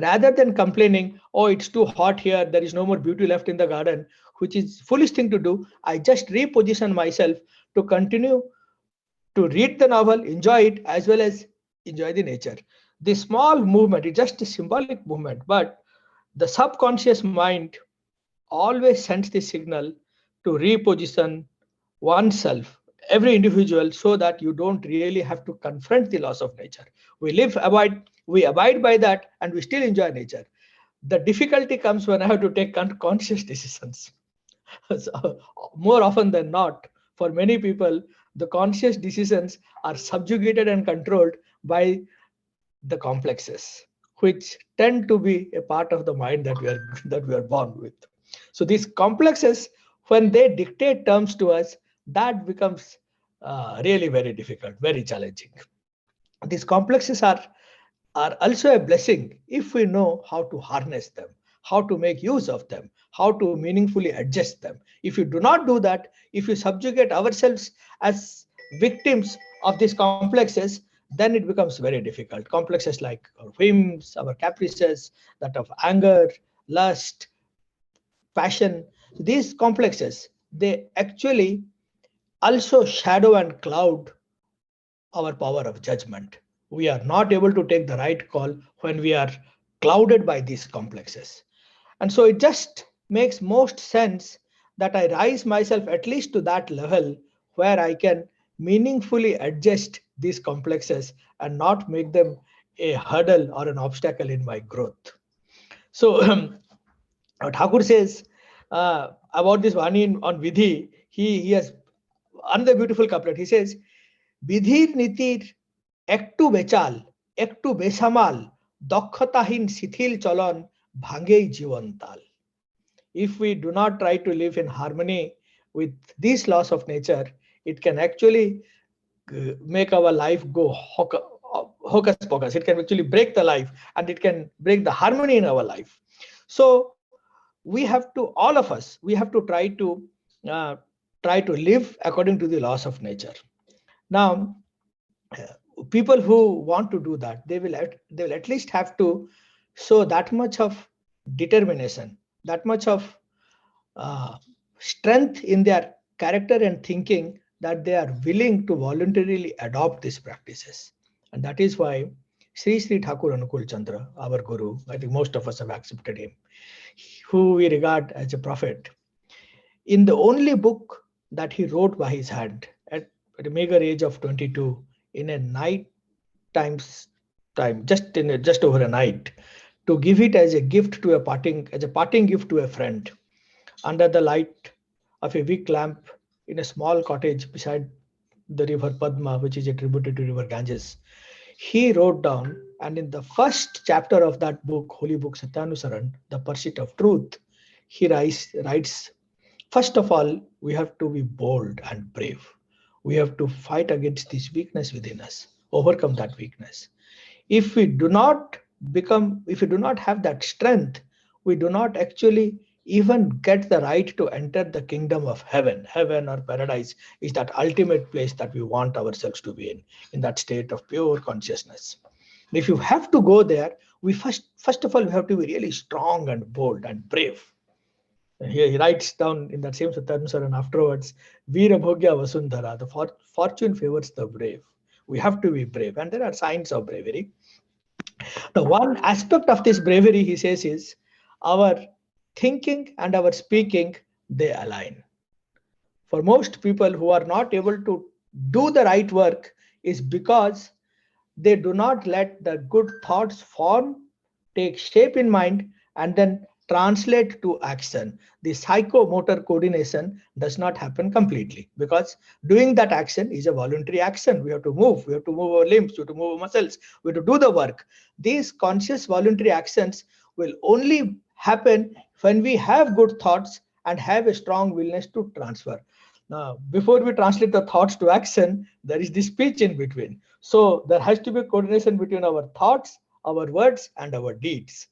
Rather than complaining, oh, it's too hot here, there is no more beauty left in the garden, which is foolish thing to do, I just reposition myself to continue to read the novel, enjoy it, as well as enjoy the nature. This small movement is just a symbolic movement, but the subconscious mind always sends the signal to reposition oneself, every individual, so that you don't really have to confront the laws of nature. We abide by that, and we still enjoy nature. The difficulty comes when I have to take conscious decisions. So, more often than not, for many people, the conscious decisions are subjugated and controlled by the complexes, which tend to be a part of the mind that we are born with. So these complexes, when they dictate terms to us, that becomes really very difficult, very challenging. These complexes are also a blessing if we know how to harness them, how to make use of them, how to meaningfully adjust them. If you do not do that, if you subjugate ourselves as victims of these complexes, then it becomes very difficult. Complexes like our whims, our caprices, that of anger, lust, passion, these complexes, they actually also shadow and cloud our power of judgment. We are not able to take the right call when we are clouded by these complexes. And so it just makes most sense that I rise myself at least to that level where I can meaningfully adjust these complexes and not make them a hurdle or an obstacle in my growth. So Thakur says about this Vani on Vidhi, he has another beautiful couplet. He says, বিধির নীতির একটু বেচাল একটু বেসামাল দক্ষতাহীন শিথিল চলন ভাঙেই জীবন তাল. If we do not try to live in harmony with these laws of nature, it can actually make our life go hocus pocus. It can actually break the life, and it can break the harmony in our life. So we have to, all of us, we have to try to live according to the laws of nature. Now, people who want to do that, they will at least have to show that much of determination, that much of strength in their character and thinking, that they are willing to voluntarily adopt these practices. And that is why Sri Sri Thakur Anukul Chandra, our guru, I think most of us have accepted him, who we regard as a prophet, in the only book that he wrote by his hand at a meager age of 22, in a night time, just over a night, to give it as a gift to a parting gift to a friend, under the light of a wick lamp in a small cottage beside the river Padma, which is a tributary to river Ganges. He wrote down, and in the first chapter of that book, holy book Satyanusaran, The Pursuit of Truth, he writes, first of all, we have to be bold and brave. We have to fight against this weakness within us, overcome that weakness. If we do not have that strength, we do not actually even get the right to enter the kingdom of heaven. Heaven or paradise is that ultimate place that we want ourselves to be in that state of pure consciousness. If you have to go there, we first of all, we have to be really strong and bold and brave. Here he writes down in that same Satyanusaran afterwards, Veera Bhogya Vasundhara, the fortune favors the brave. We have to be brave, and there are signs of bravery. The one aspect of this bravery, he says, is our thinking and our speaking, they align. For most people who are not able to do the right work is because they do not let the good thoughts form, take shape in mind, and then translate to action. The psychomotor coordination does not happen completely, because doing that action is a voluntary action. We have to move our limbs, we have to move our muscles, we have to do the work. These conscious voluntary actions will only happen when we have good thoughts and have a strong willingness to transfer. Now, before we translate the thoughts to action, there is this speech in between. So there has to be coordination between our thoughts, our words, and our deeds.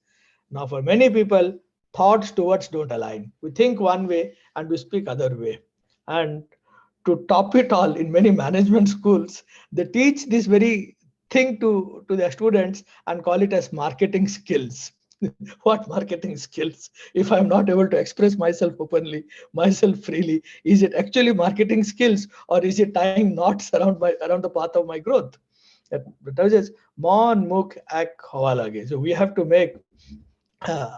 Now, for many people, thoughts to words don't align. We think one way and we speak other way. And to top it all, in many management schools, they teach this very thing to their students and call it as marketing skills. What marketing skills? If I'm not able to express myself openly, myself freely, is it actually marketing skills, or is it tying knots around the path of my growth? That is mon mukh ek hawa lage. So we have to make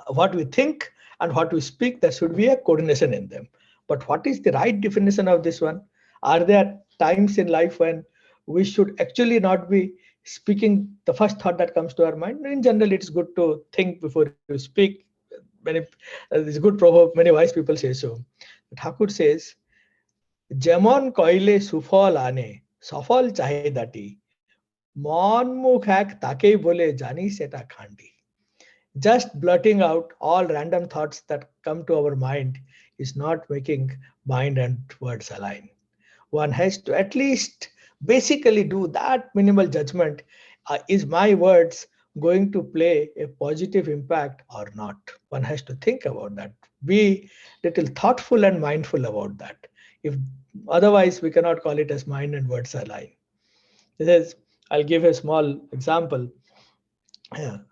what we think and what we speak, there should be a coordination in them. But what is the right definition of this one? Are there times in life when we should actually not be speaking the first thought that comes to our mind? In general, it's good to think before you speak. It's a good proverb, many wise people say so. Thakur says, Jemon koile sufal ane, safal chahidati, mon mukhak takei bole jani seta khandi. Just blurting out all random thoughts that come to our mind is not making mind and words align. One has to at least basically do that minimal judgment. Is my words going to play a positive impact or not? One has to think about that. Be little thoughtful and mindful about that. If otherwise, we cannot call it as mind and words align. This is, I'll give a small example.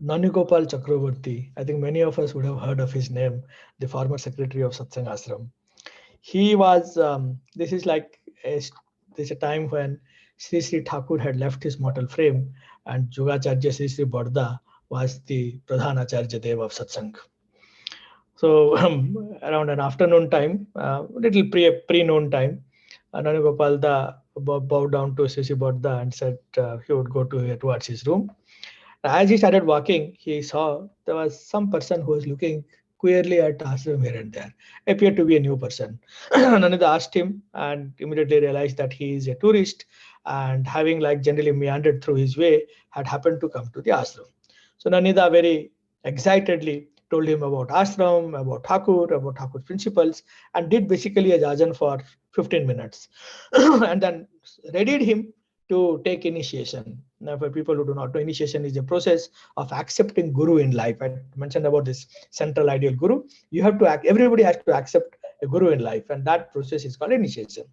Nanugopal Chakraborty, I think many of us would have heard of his name, the former secretary of Satsang Ashram. He was, this is a time when Sri Sri Thakur had left his mortal frame and Yogacharya Sri Sri Bodda was the Pradhan Acharya Dev of Satsang. So around an afternoon time, little pre-noon time, Nanugopal bowed down to Sri Sri Bodda and said he would go towards his room. As he started walking, he saw there was some person who was looking queerly at Ashram here and there, appeared to be a new person. Nanida asked him and immediately realized that he is a tourist and having generally meandered through his way, had happened to come to the ashram. So Nanida very excitedly told him about ashram, about Thakur's principles, and did basically a jajan for 15 minutes and then readied him to take initiation. Now, for people who do not know, initiation is a process of accepting guru in life. I mentioned about this central ideal guru. You have to everybody has to accept a guru in life, and that process is called initiation.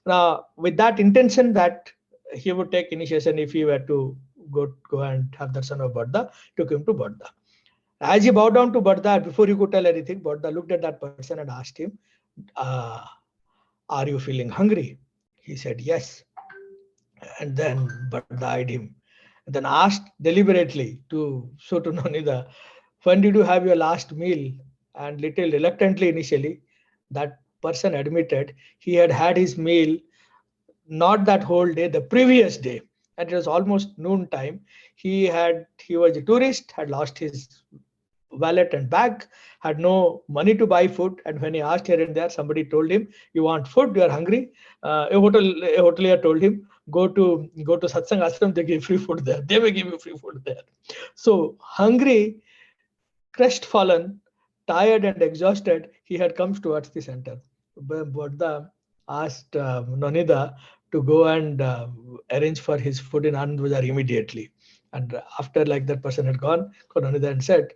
Now, with that intention that he would take initiation if he were to go and have darshan of Bodda, took him to Bodda. As he bowed down to Bodda, before he could tell anything, Bodda looked at that person and asked him, are you feeling hungry? He said, yes. And then Bodda eyed him and then asked deliberately to Nanida, when did you have your last meal? And little reluctantly initially, that person admitted he had had his meal not that whole day, the previous day. And it was almost noon time. He was a tourist, had lost his wallet and bag, had no money to buy food. And when he asked here and there, somebody told him, you want food, you are hungry. A hotelier told him, go to Satsang Ashram, they give free food there. They will give you free food there. So hungry, crestfallen, tired and exhausted, he had come towards the center. Bodda asked Nanida to go and arrange for his food in Anand Bazar immediately. And after that person had gone, Nanida and said,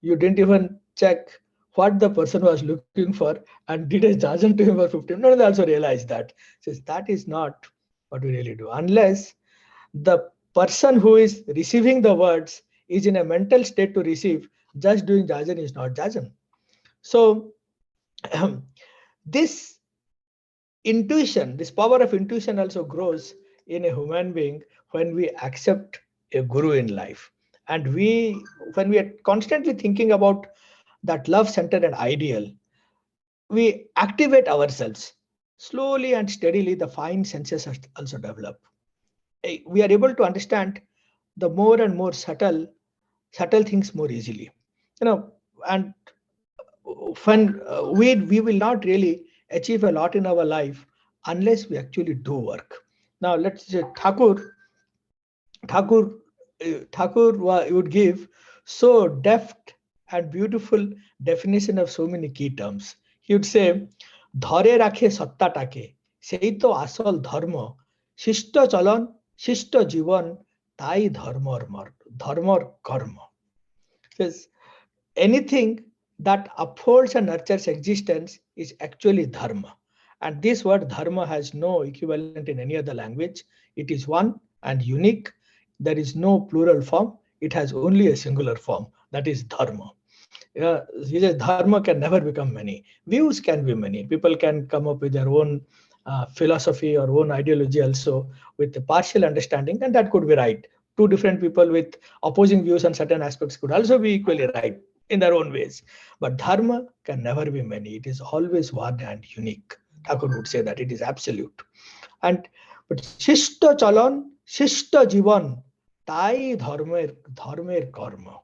you didn't even check what the person was looking for and did a jajan to him for 15 minutes. Nanida also realized that. Says that is not what we really do. Unless the person who is receiving the words is in a mental state to receive, just doing jajan is not jajan. So this intuition, this power of intuition also grows in a human being when we accept a guru in life. And when we are constantly thinking about that love-centered and ideal, we activate ourselves. Slowly and steadily, the fine senses also develop. We are able to understand the more and more subtle things more easily. And when we will not really achieve a lot in our life unless we actually do work. Now, let's say Thakur would give so deft and beautiful definition of so many key terms. He would say, Dhare rakhe satta take, sei to asal dharma, shishta chalan, shishta jivan, tai dharma karma. Because anything that upholds and nurtures existence is actually dharma. And this word dharma has no equivalent in any other language. It is one and unique. There is no plural form. It has only a singular form. That is dharma. Dharma can never become many. Views can be many. People can come up with their own philosophy or own ideology also with a partial understanding, and that could be right. Two different people with opposing views on certain aspects could also be equally right. in their own ways. But dharma can never be many. It is always one and unique. Thakur would say that it is absolute. And but shishta chalon, shishta jivan, tai dharmer karma.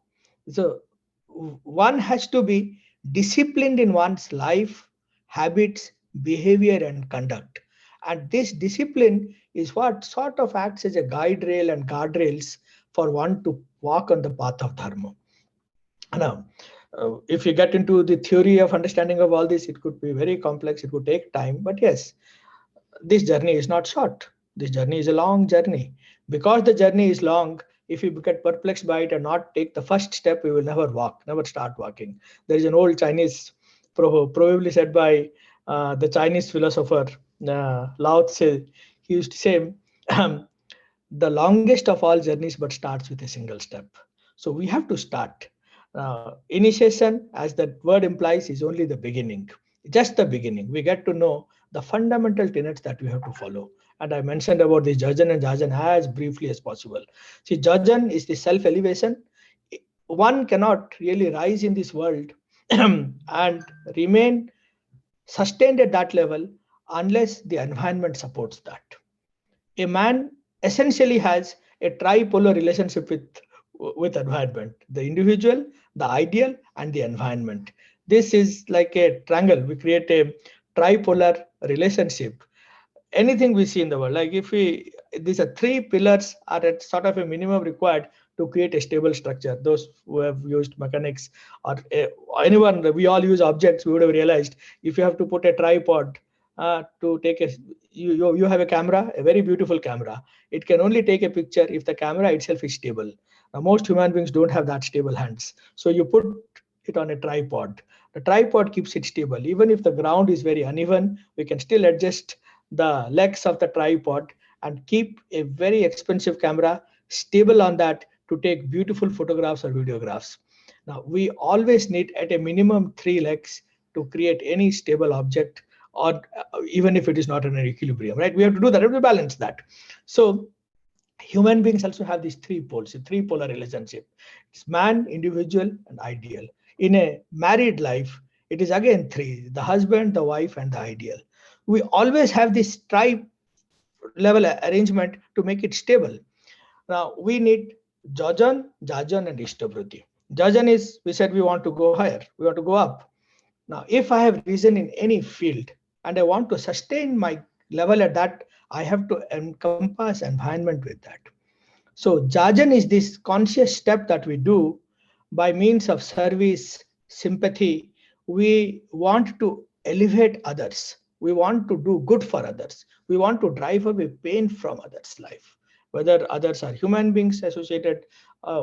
So one has to be disciplined in one's life, habits, behavior, and conduct. And this discipline is what sort of acts as a guide rail and guardrails for one to walk on the path of dharma. Now, if you get into the theory of understanding of all this, it could be very complex, it could take time. But yes, this journey is not short. This journey is a long journey. Because the journey is long, if you get perplexed by it and not take the first step, you will never walk, never start walking. There is an old Chinese proverb, probably said by the Chinese philosopher Lao Tzu. He used to say, the longest of all journeys but starts with a single step. So we have to start. Initiation, as the word implies, is only the beginning, just the beginning. We get to know the fundamental tenets that we have to follow. And I mentioned about the Jajan and Jajan as briefly as possible. See, Jajan is the self-elevation. One cannot really rise in this world and remain sustained at that level unless the environment supports that. A man essentially has a tripolar relationship with environment, the individual, the ideal, and the environment. This is like a triangle. We create a tripolar relationship. Anything we see in the world, like if these are three pillars are at sort of a minimum required to create a stable structure. Those who have used mechanics or anyone, we all use objects, we would have realized if you have to put a tripod to take a, you have a camera, a very beautiful camera. It can only take a picture if the camera itself is stable. Now, most human beings don't have that stable hands. So you put it on a tripod. The tripod keeps it stable. Even if the ground is very uneven, we can still adjust the legs of the tripod and keep a very expensive camera stable on that to take beautiful photographs or videographs. Now, we always need at a minimum 3 legs to create any stable object, or even if it is not in an equilibrium, right? We have to do that, we have to balance that. So human beings also have these 3 poles, a 3-polar relationship. It's man, individual, and ideal. In a married life, it is again 3, the husband, the wife, and the ideal. We always have this tri-level arrangement to make it stable. Now, we need Jajan, Jajan, and Ishtabruti. Jajan is, we said we want to go higher, we want to go up. Now, if I have risen in any field and I want to sustain my level at that, I have to encompass environment with that. So Jajan is this conscious step that we do by means of service, sympathy. We want to elevate others. We want to do good for others. We want to drive away pain from others' life, whether others are human beings associated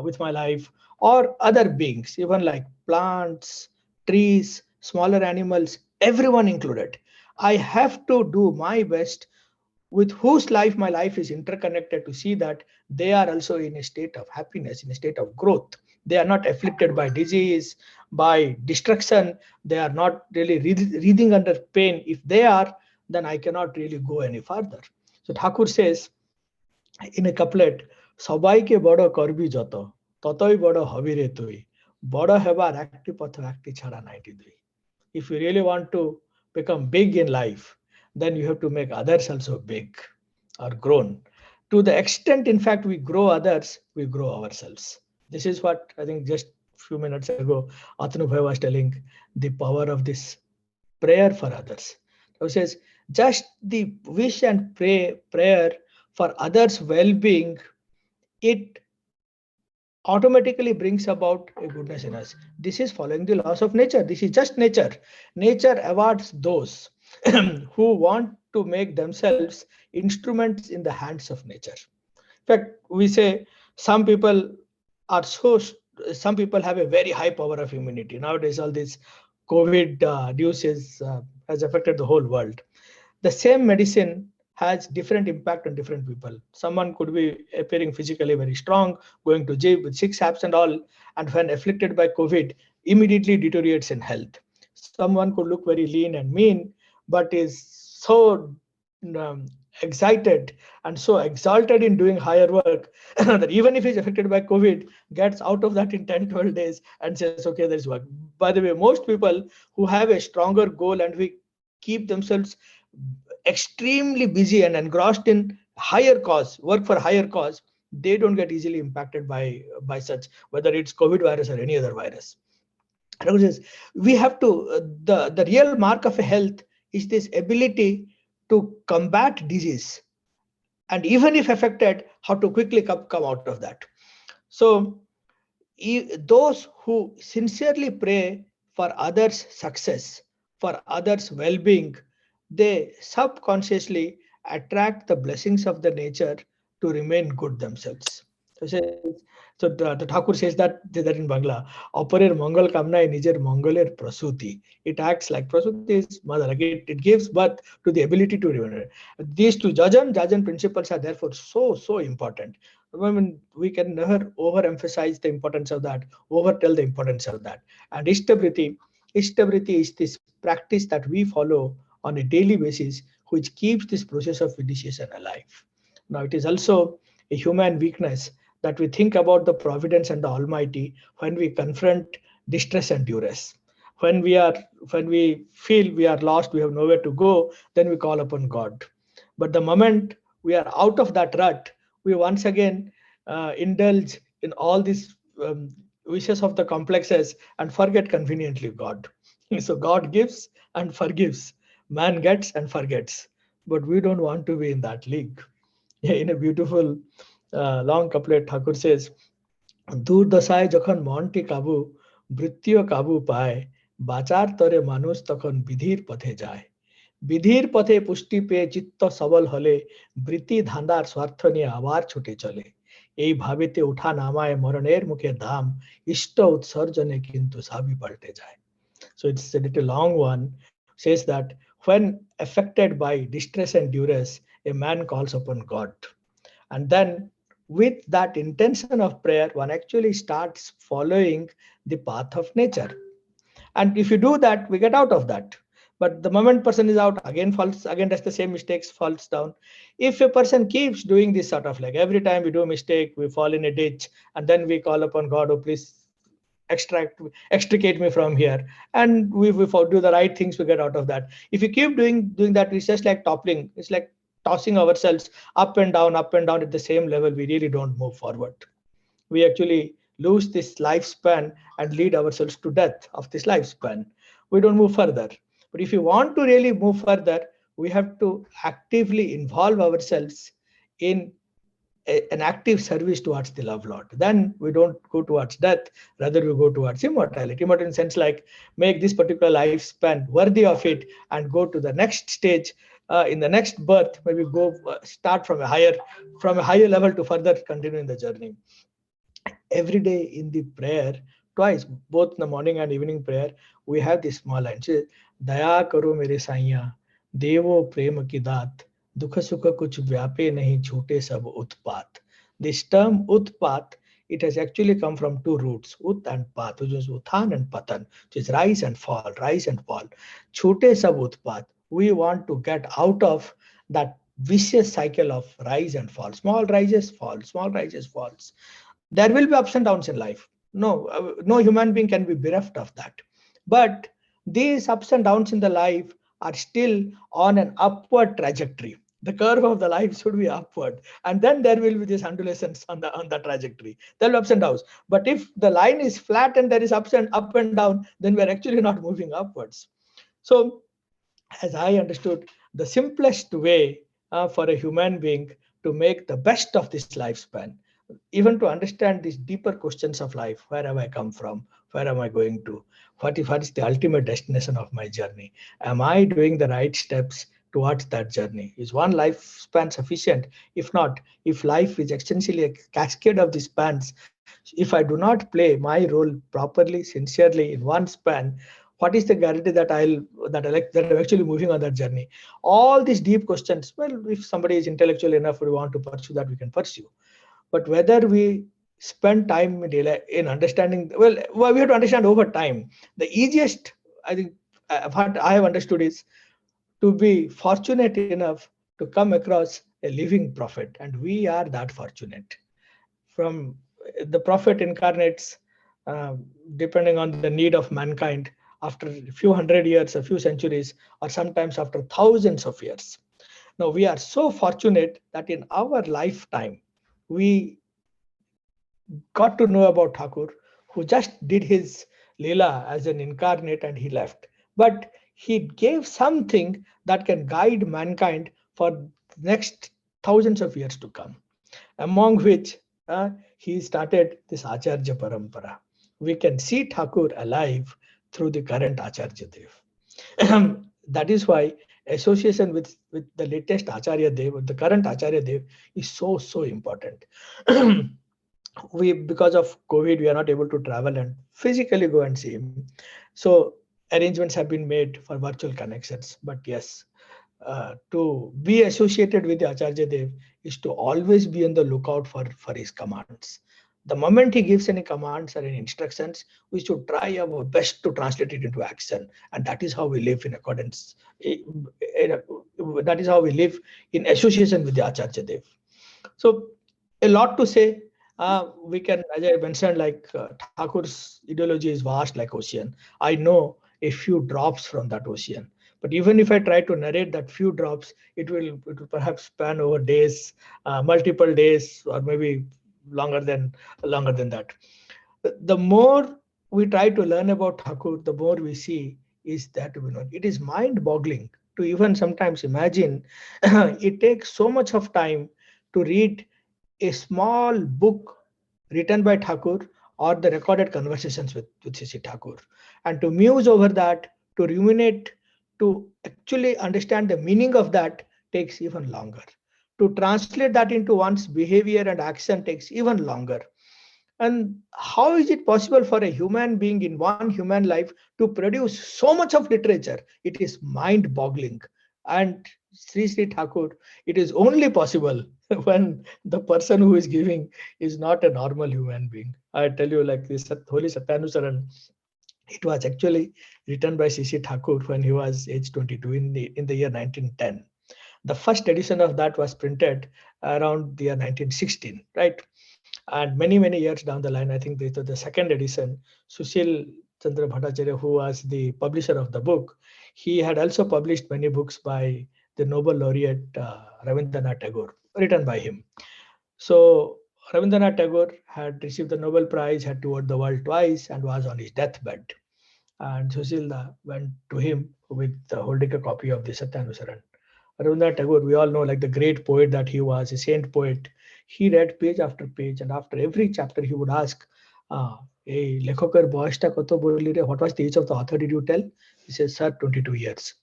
with my life or other beings, even like plants, trees, smaller animals, everyone included. I have to do my best with whose life my life is interconnected to see that they are also in a state of happiness, in a state of growth. They are not afflicted by disease, by destruction. They are not really writhing under pain. If they are, then I cannot really go any further. So Thakur says in a couplet, Sabaike bodo korbi joto, totoi bodo habire tui, bodo hebar akti patho akti chhara naiti dui. If you really want to become big in life, then you have to make others also big or grown. To the extent, in fact, we grow others, we grow ourselves. This is what I think just a few minutes ago, Atnubhai was telling, the power of this prayer for others. He says, just the wish and prayer for others' well-being, it automatically brings about a goodness in us. This is following the laws of nature. This is just nature. Nature awards those who want to make themselves instruments in the hands of nature. In fact, we say some people have a very high power of immunity. Nowadays, all this COVID news has affected the whole world. The same medicine has different impact on different people. Someone could be appearing physically very strong, going to gym with 6 abs and all, and when afflicted by COVID, immediately deteriorates in health. Someone could look very lean and mean, but is so excited and so exalted in doing higher work that even if he's affected by COVID, gets out of that in 10, 12 days and says, okay, there's work. By the way, most people who have a stronger goal and we keep themselves extremely busy and engrossed in higher cause, work for higher cause, they don't get easily impacted by such, whether it's COVID virus or any other virus. We have to, the real mark of a health is this ability to combat disease, and even if affected, how to quickly come out of that. So those who sincerely pray for others' success, for others' well-being, they subconsciously attract the blessings of the nature to remain good themselves. So the Thakur says that in Bangla, "Oparer Mangal Kamnai Nijer Mangaler Prasuti." It acts like Prasuti is mother, like it gives birth to the ability to remember. These two Jajan principles are therefore so important. I mean, we can never overemphasize the importance of that, overtell the importance of that. And Ishtavriti is this practice that we follow on a daily basis, which keeps this process of initiation alive. Now, it is also a human weakness that we think about the providence and the Almighty when we confront distress and duress. When we feel we are lost, we have nowhere to go, then we call upon God. But the moment we are out of that rut, we once again indulge in all these wishes of the complexes and forget conveniently God. So God gives and forgives, man gets and forgets, but we don't want to be in that league. In a beautiful long couplet, Thakur says, দুর্দশায় যখন মনটি কাবু বৃত্তীয় কাবু পায়, বাঁচার তরে মানুষ তখন বিধির পথে যায়। বিধির পথে পুষ্টি পেয়ে চিত্ত সবল হলে বৃত্তি ধান্দার স্বার্থ নিয়ে আবার ছুটে চলে। এই ভাবেতে ওঠা নামায় মরণের মুখে দাম, ইষ্ট উৎসর্জনে কিন্তু সবই পাল্টে যায়। So it's a little long one, says that when affected by distress and duress, a man calls upon God. And then with that intention of prayer, one actually starts following the path of nature. And if you do that, we get out of that. But the moment person is out, again does the same mistakes, falls down. If a person keeps doing this sort of like every time we do a mistake, we fall in a ditch, and then we call upon God, oh please extricate me from here, and we do the right things, we get out of that. If you keep doing that, it's just like toppling. It's like tossing ourselves up and down at the same level. We really don't move forward. We actually lose this lifespan and lead ourselves to death of this lifespan. We don't move further. But if you want to really move further, we have to actively involve ourselves in an active service towards the love Lord. Then we don't go towards death, rather we go towards immortality. Immortal in sense like make this particular lifespan worthy of it and go to the next stage. In the next birth, maybe go start from a higher level to further continue in the journey. Every day in the prayer, twice, both in the morning and evening prayer, we have this small line. Daya karo mere saiya, devo prema ki daat, dukha sukha kuch vyape nahi chhute sab utpat. This term utpat, it has actually come from two roots, ut and pat, which is uthan and patan, which is rise and fall. Chhute sab utpat. We want to get out of that vicious cycle of rise and fall. Small rises, falls. There will be ups and downs in life. No human being can be bereft of that. But these ups and downs in the life are still on an upward trajectory. The curve of the life should be upward, and then there will be these undulations on the trajectory. There will be ups and downs. But if the line is flat and there is up and down, then we are actually not moving upwards. So, as I understood, the simplest way for a human being to make the best of this lifespan, even to understand these deeper questions of life, where have I come from, where am I going to, what is the ultimate destination of my journey, am I doing the right steps towards that journey? Is one lifespan sufficient? If not, if life is essentially a cascade of these spans, if I do not play my role properly, sincerely in one span, what is the guarantee that I'm actually moving on that journey? All these deep questions, well, if somebody is intellectual enough, we want to pursue that, we can pursue. But whether we spend time in understanding, well, we have to understand over time. The easiest, I think, what I have understood is to be fortunate enough to come across a living prophet, and we are that fortunate. From the prophet incarnates, depending on the need of mankind, after a few hundred years, a few centuries, or sometimes after thousands of years. Now, we are so fortunate that in our lifetime, we got to know about Thakur, who just did his Leela as an incarnate and he left. But he gave something that can guide mankind for the next thousands of years to come, among which he started this Acharya Parampara. We can see Thakur alive through the current Acharya Dev. That is why association with the latest Acharya Dev, with the current Acharya Dev, is so important. Because of COVID, we are not able to travel and physically go and see him. So arrangements have been made for virtual connections. But yes, to be associated with the Acharya Dev is to always be on the lookout for his commands. The moment he gives any commands or any instructions, we should try our best to translate it into action. And that is how we live in accordance. That is how we live in association with the Acharya Dev. So a lot to say. We can, as I mentioned, like Thakur's ideology is vast like ocean. I know a few drops from that ocean. But even if I try to narrate that few drops, it will perhaps span over days, multiple days, or maybe longer than that. The more we try to learn about Thakur, the more we see is that it is mind-boggling to even sometimes imagine. It takes so much of time to read a small book written by Thakur or the recorded conversations with Sri Thakur, and to muse over that, to ruminate, to actually understand the meaning of that takes even longer. To translate that into one's behavior and action takes even longer. And how is it possible for a human being in one human life to produce so much of literature? It is mind-boggling. And Sri Thakur, it is only possible when the person who is giving is not a normal human being. I tell you, like this Holy Satyanusaran, it was actually written by Sri Thakur when he was age 22 in the year 1910. The first edition of that was printed around the year 1916, right? And many years down the line, I think the second edition, Sushil Chandra Bhattacharya, who was the publisher of the book, he had also published many books by the Nobel laureate Rabindranath Tagore, written by him. So Rabindranath Tagore had received the Nobel Prize, had toured the world twice, and was on his deathbed. And Sushil went to him with holding a copy of the Satyanusaran. Rabindranath Tagore, we all know, like the great poet that he was, a saint poet. He read page after page, and after every chapter, he would ask, "Hey, Lekhokar boysta koto bolli re? What was the age of the author? Did you tell?" He says, "Sir, 22 years."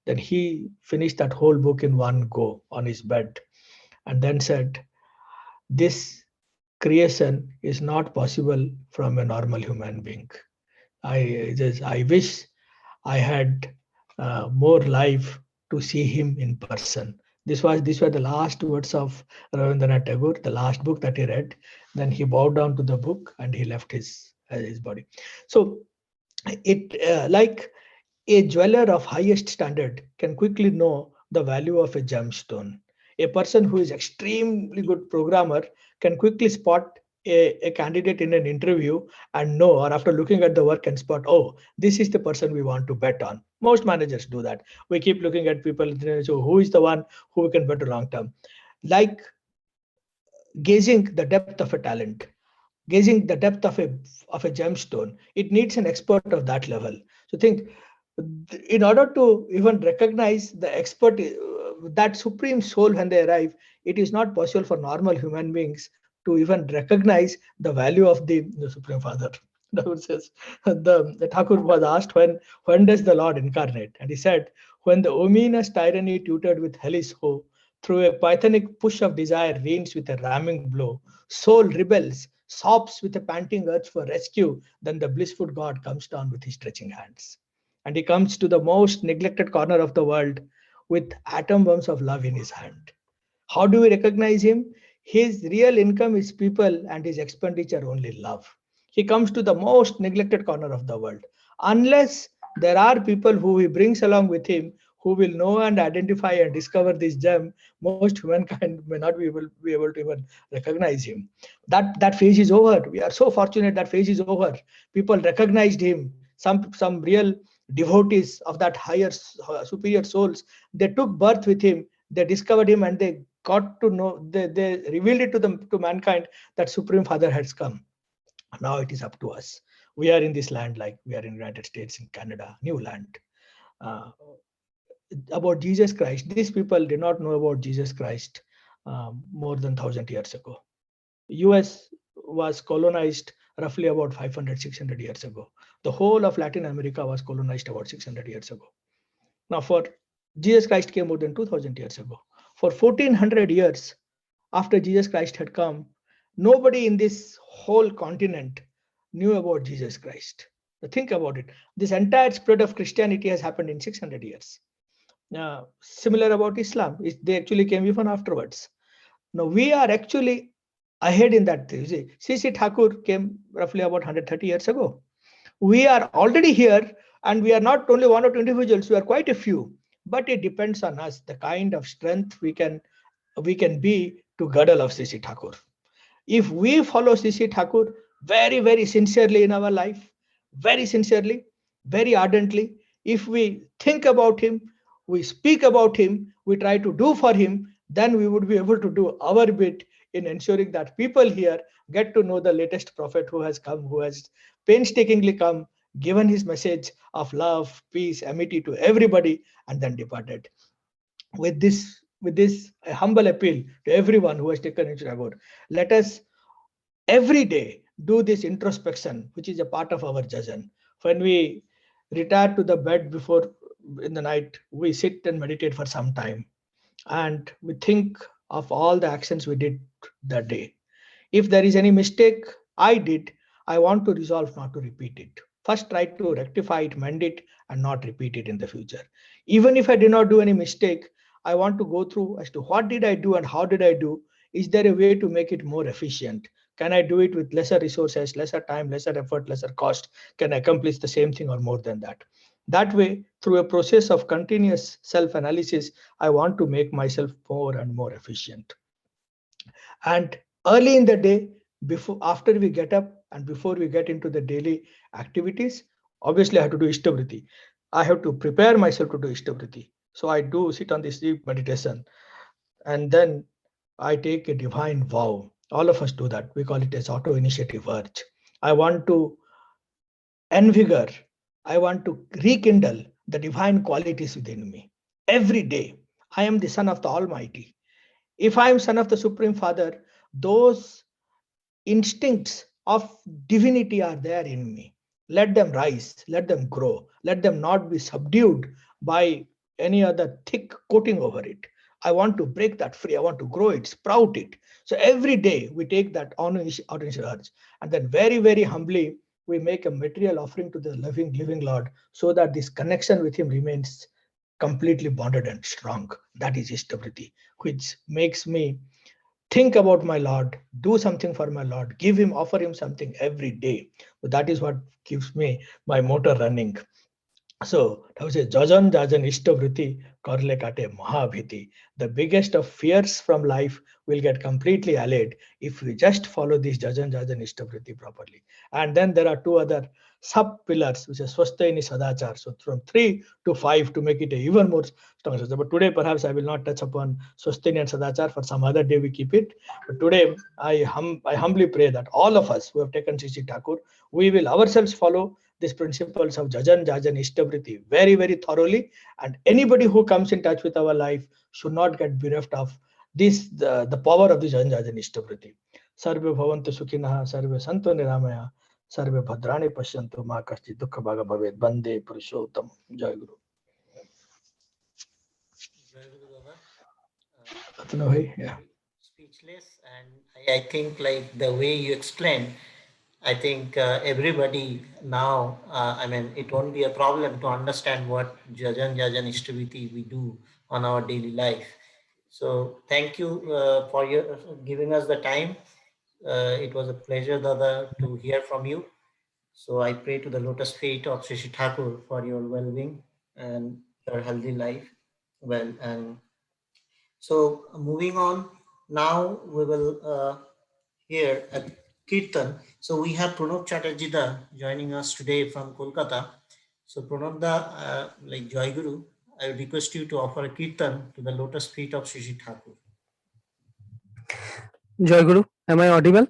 Then he finished that whole book in one go on his bed, and then said, "This creation is not possible from a normal human being. I wish I had more life to see him in person." These were the last words of Rabindranath Tagore, the last book that he read. Then he bowed down to the book and he left his body. So it like a jeweler of highest standard can quickly know the value of a gemstone. A person who is extremely good programmer can quickly spot a candidate in an interview and know, or after looking at the work and spot, oh, this is the person we want to bet on. Most managers do that. We keep looking at people, so who is the one who we can bet long term? Like gauging the depth of a talent, gauging the depth of a gemstone, it needs an expert of that level. So think, in order to even recognize the expert, that supreme soul when they arrive, it is not possible for normal human beings to even recognize the value of the Supreme Father. The Thakur was asked, when does the Lord incarnate? And he said, when the ominous tyranny tutored with hellish hoe, through a pythonic push of desire reigns with a ramming blow, soul rebels, sobs with a panting urge for rescue, then the blissful God comes down with his stretching hands. And he comes to the most neglected corner of the world with atom bombs of love in his hand. How do we recognize him? His real income is people and his expenditure only love. He comes to the most neglected corner of the world. Unless there are people who he brings along with him who will know and identify and discover this gem, most humankind may not be able to even recognize him. That phase is over. We are so fortunate that phase is over. People recognized him. Some real devotees of that higher superior souls, they took birth with him. They discovered him and they got to know. They revealed it to mankind that Supreme Father has come. Now it is up to us. We are in this land, like we are in United States, in Canada, new land. About Jesus Christ, these people did not know about Jesus Christ more than 1,000 years ago. US was colonized roughly about 500, 600 years ago. The whole of Latin America was colonized about 600 years ago. Now, for Jesus Christ came more than 2,000 years ago. For 1,400 years after Jesus Christ had come, nobody in this whole continent knew about Jesus Christ. Now think about it. This entire spread of Christianity has happened in 600 years. Similar about Islam, they actually came even afterwards. Now we are actually ahead in that. You see, C.C. Thakur came roughly about 130 years ago. We are already here, and we are not only one or two individuals, we are quite a few. But it depends on us, the kind of strength we can be to girdle of C.C. Thakur. If we follow C.C. Thakur very, very sincerely in our life, very sincerely, very ardently, if we think about him, we speak about him, we try to do for him, then we would be able to do our bit in ensuring that people here get to know the latest prophet who has come, who has painstakingly come, given his message of love, peace, amity to everybody, and then departed. With this a humble appeal to everyone who has taken it aboard, let us every day do this introspection, which is a part of our jajan. When we retire to the bed before in the night, we sit and meditate for some time, and we think of all the actions we did that day. If there is any mistake I did, I want to resolve not to repeat it. First, try to rectify it, mend it, and not repeat it in the future. Even if I did not do any mistake, I want to go through as to what did I do and how did I do. Is there a way to make it more efficient? Can I do it with lesser resources, lesser time, lesser effort, lesser cost? Can I accomplish the same thing or more than that? That way, through a process of continuous self-analysis, I want to make myself more and more efficient. And early in the day, after we get up and before we get into the daily activities, obviously I have to do Ishtavriti. I have to prepare myself to do Ishtavriti. So I do sit on this deep meditation, and then I take a divine vow. All of us do that. We call it as auto-initiative urge. I want to envigor, I want to rekindle the divine qualities within me. Every day, I am the son of the Almighty. If I am son of the Supreme Father, those instincts of divinity are there in me. Let them rise, let them grow, let them not be subdued by any other thick coating over it. I want to break that free. I want to grow it, sprout it. So every day we take that auto-initiative urge, and then very, very humbly we make a material offering to the living Lord, so that this connection with him remains completely bonded and strong. That is Ishtavriti, which makes me think about my Lord, do something for my Lord, offer him something every day. So that is what keeps me my motor running. So that says Jajan Jajan Ishtavriti Karle Kate Mahabhiti. The biggest of fears from life will get completely allayed if we just follow this Jajan Jajan Ishtavriti properly. And then there are two other sub pillars, which is Swasthaini Sadachar. So from 3 to 5 to make it even more strong. But today perhaps I will not touch upon Swasthaini and Sadachar. For some other day we keep it. But today I humbly pray that all of us who have taken C.C. Thakur, we will ourselves follow these principles of Jajan Jajan Ishtavriti very, very thoroughly, and anybody who comes in touch with our life should not get bereft of this, the power of the Jajan Jajan Ishtavriti. Sarve bhavantu sukhinah, sarve santu niramaya, sarve bhadrani pashyantu ma kaschit dukkha bhaga bhavet. Bande Purushottam. Jai Guru. Jai Guru Baba. Yeah. Speechless, and I think like the way you explained, I think everybody now, I mean, it won't be a problem to understand what Jajan Jajan Ishtavriti we do on our daily life. So thank you for your giving us the time. It was a pleasure, Dada, to hear from you. So I pray to the lotus feet of Sri Thakur for your well-being and your healthy life. Well, and so moving on, now we will hear a Kirtan. So we have Pranab Chatterjee da joining us today from Kolkata. So Pranab da, like Joy Guru, I request you to offer a Kirtan to the lotus feet of Shri Shri Thakur. Joy Guru, am I audible?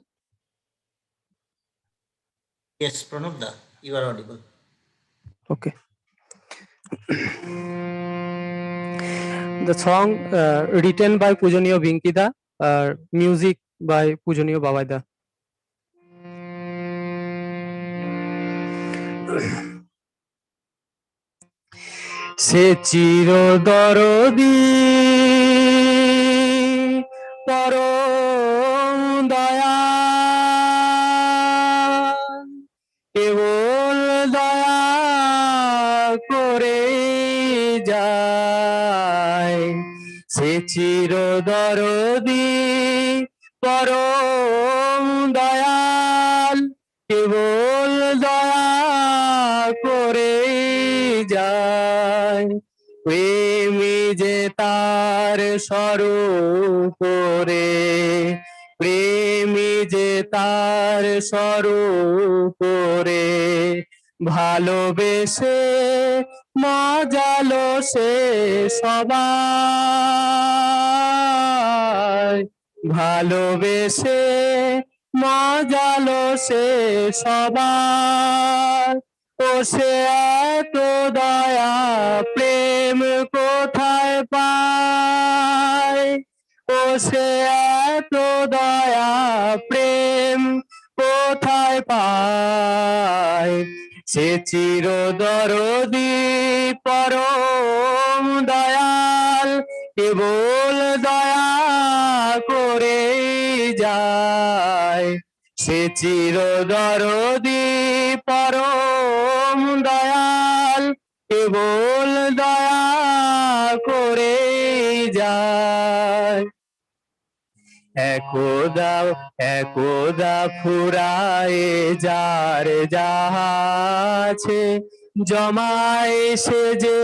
Yes, Pranab da, you are audible. Okay. The song written by Pujaniya Vinkida, music by Pujaniya Babaida. সে চির দরদি পরম দয়া কেবল দয়া করে যায় সে চির দরদি পরম দয়াল কেবল দয়া করে যায় প্রেমী যে তার স্বরূপ রে প্রেমী যে তার স্বরূপ রে ভালোবেসে মজালো সে সবাই ভালোবেসে মজালো সে সবাই ও সে এত দয়া প্রেম কোথায় পায় ও সে এত দয়া প্রেম কোথায় পায় সে চির দরদি পরম দয়াল কেবল দয়া করে যায় সে চির দরদি পরম দয়াল কেবল দয়া করে যায় একদা ফুরায় যার যাহাছে জমায় সে যে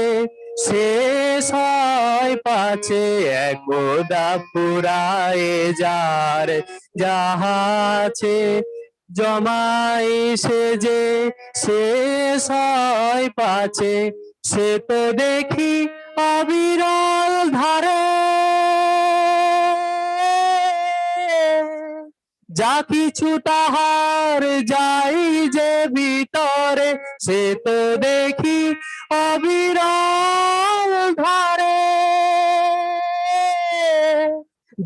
শেষ হয় পাছে একদা ফুরায় যার যাহাছে জমায় সে যে শেষ হয় পাছে সে তো দেখি অবিরল ধারে যা কিছু তাহার যাই যে ভিতরে সে তো দেখি অবিরল ধারে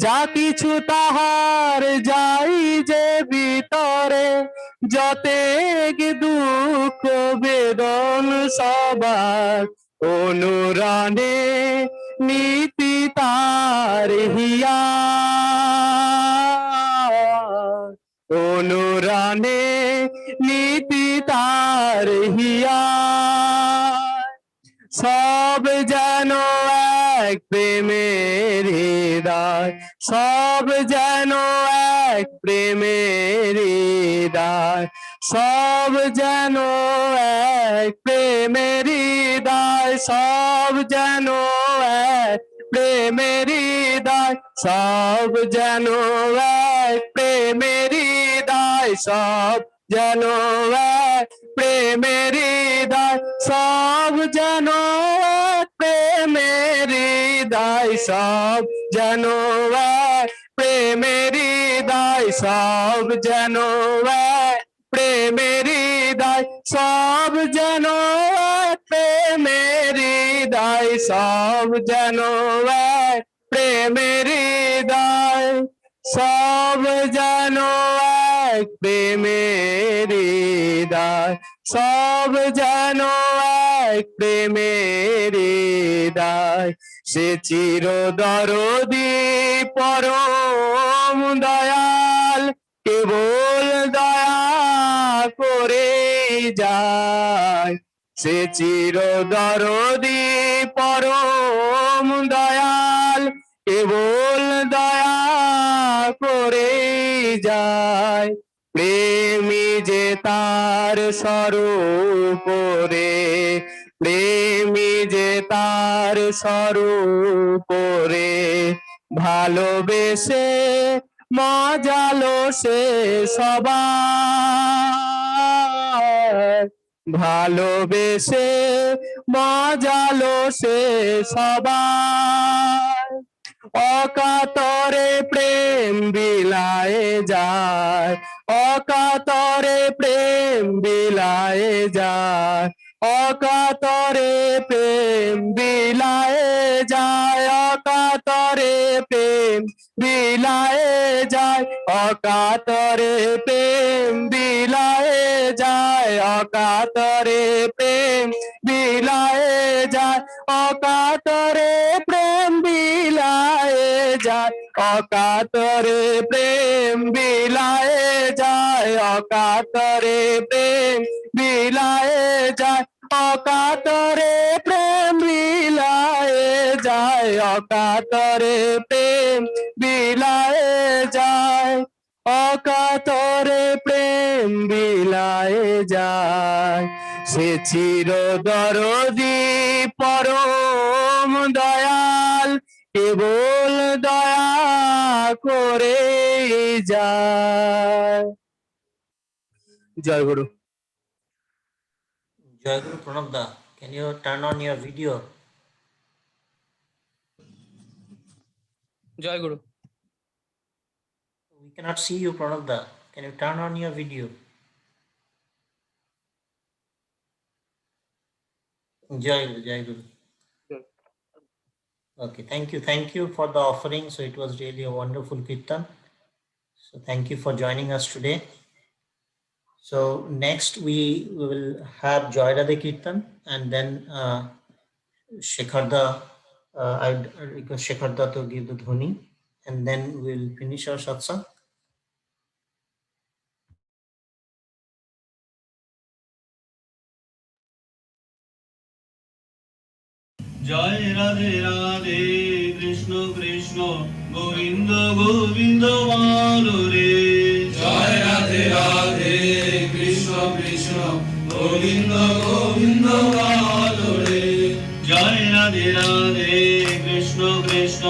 যা কিছু তাহার যাই যে ভিতরে যতেক দুঃখ বেদন সবার অনুরানে নীতি তার হিয়া অনুরানে নীতি তার হিয়া সব যেন এক প্রেমের হৃদয় সব যেন এক প্রেমের হৃদয় সব যেন এক প্রেমের হৃদয় সব যেন এক প্রেমের হৃদয় সব যেন এক প্রেমের হৃদয় সব যেন এক প্রেমের হৃদয় সব যেন এক প্রেমের হৃদয় সব যেন এক প্রেমের হৃদয় সব যেন এক প্রেমের হৃদয় সব যেন এক প্রেমের হৃদয় সব যেন এক প্রেমের হৃদয় সব যেন এক প্রেমের হৃদয় সব যেন এক প্রেমের হৃদয় সে চির দরদি পরম দয়াল কেবল দয়া করে যায় সে চির দরদি পরম দয়াল কেবল দয়া করে যায় প্রেমী যে তার স্বরূপ রে প্রেমী যে তার স্বরূপ রে ভালোবেসে মজালো সে সবাই ভালোবেসে মজালো সে সবাই অকাতরে প্রেম বিলায়ে যায় অকাতরে প্রেম বিলায়ে যায় অকাতরে প্রেম বিলায়ে যায় অকাতরে প্রেম বিলায়ে যায় অকাতরে প্রেম বিলায়ে যায় অকাতরে প্রেম বিলায়ে যায় অকাতরে প্রেম বিলায়ে যায় অকাতরে প্রেম বিলায়ে যায় অকাতরে প্রেম বিলায়ে যায় অকাতরে প্রেম বিলায়ে যায় অকাতরে প্রেম বিলায়ে যায় অকাতরে প্রেম বিলায়ে যায় সে চির দরদি পরম দয়াল কেবল দয়া করে যায় জয় গুরু Jai Guru Pranab Da, can you turn on your video? Joy Guru We cannot see you, Pranab Da. Can you turn on your video? Jai Guru, Jai Guru. Okay, thank you for the offering. So it was really a wonderful kirtan. So thank you for joining us today. So next we will have Joy Radhe Kirtan, and then Shekharda, I request Shekharda to give the dhoni, and then we'll finish our satsang. জয় রাধে রাধে কৃষ্ণ কৃষ্ণ গোবিন্দ গোবিন্দ বলো রে জয় রাধে রাধে কৃষ্ণ কৃষ্ণ গোবিন্দ গোবিন্দ বলো রে জয় রাধে রাধে কৃষ্ণ কৃষ্ণ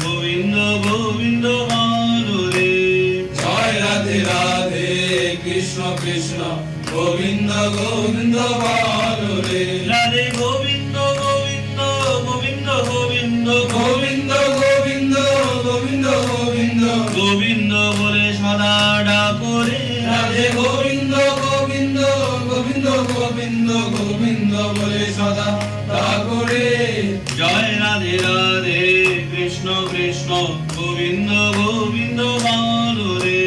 গোবিন্দ গোবিন্দ বলো রে জয় রাধে রাধে কৃষ্ণ কৃষ্ণ গোবিন্দ গোবিন্দ বলো রে রাধে গোবিন্দ গোবিন্দ গোবিন্দ গোবিন্দ গোবিন্দ গোবিন্দ গোবিন্দ গোবিন্দ গোবিন্দ বলে সদা ডাকো রে রাধে গোবিন্দ গোবিন্দ গোবিন্দ গোবিন্দ গোবিন্দ বলে সদা ডাকো রে জয় রাধে রাধে কৃষ্ণ কৃষ্ণ গোবিন্দ গোবিন্দ বলো রে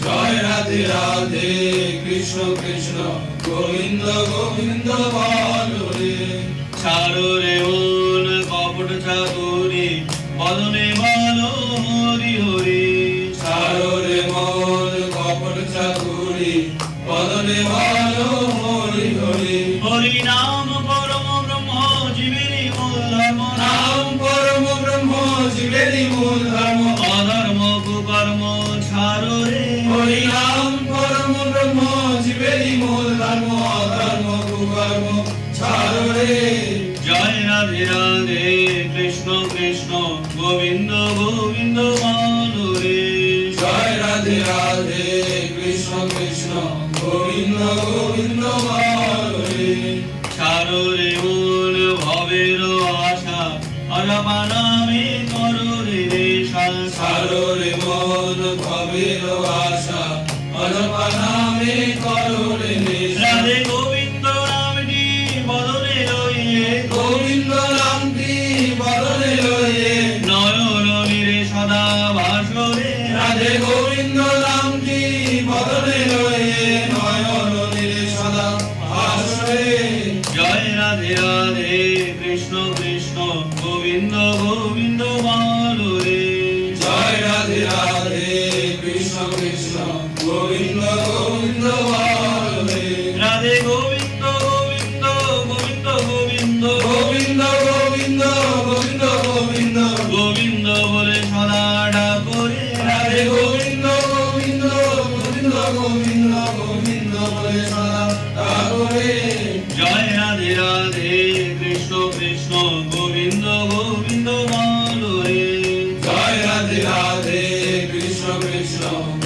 জয় রাধে রাধে কৃষ্ণ কৃষ্ণ গোবিন্দ গোবিন্দ বলো রে ছাড়ো রে মন কপট চাতুরি বদনে বলো হরি হরি ছাড়ো রে মন কপট চাতুরি বদনে বলো হরি হরি হরি নাম পরম ব্রহ্ম জীবেরই মূল ধর্ম নাম পরম ব্রহ্ম জীবেরই মূল ধর্ম অধর্ম কুকর্ম ছাড়ো রে হরি নাম পরম ব্রহ্ম জীবেরই মূল ধর্ম অধর্ম কুকর্ম ছাড়ো রে জয় রাধে রাধে কৃষ্ণ কৃষ্ণ গোবিন্দ গোবিন্দ বলো রে জয় রাধে রাধে কৃষ্ণ কৃষ্ণ গোবিন্দ গোবিন্দ বলো রে ছাড়ো রে মূল ভবের আশা অজপানামে করো রে রেশা ছাড়ো রে মূল ভবের আশা অজপানামে করো রে রেশা রাধে গোবিন্দ নামটি বদনে লইয়ে গোবিন্দ নামটি বদনে লইয়ে নয়ন নীরে সদা ভাসরে রাধে গোবিন্দ নামটি বদনে লইয়ে নয়ন নীরে সদা ভাসরে জয় রাধে রাধে কৃষ্ণ কৃষ্ণ গোবিন্দ গোবিন্দ বলো রে জয় রাধে রাধে কৃষ্ণ কৃষ্ণ গোবিন্দ গোবিন্দ বলো রে রাধে গোবিন্দ গোবিন্দ গোবিন্দ গোবিন্দ গোবিন্দ গোবিন্দ গোবিন্দ গোবিন্দ গোবিন্দ বলে সদা ডাকো রে রাধে গোবিন্দ গোবিন্দ গোবিন্দ গোবিন্দ গোবিন্দ বলে সদা ডাকো রে জয় রাধে রাধে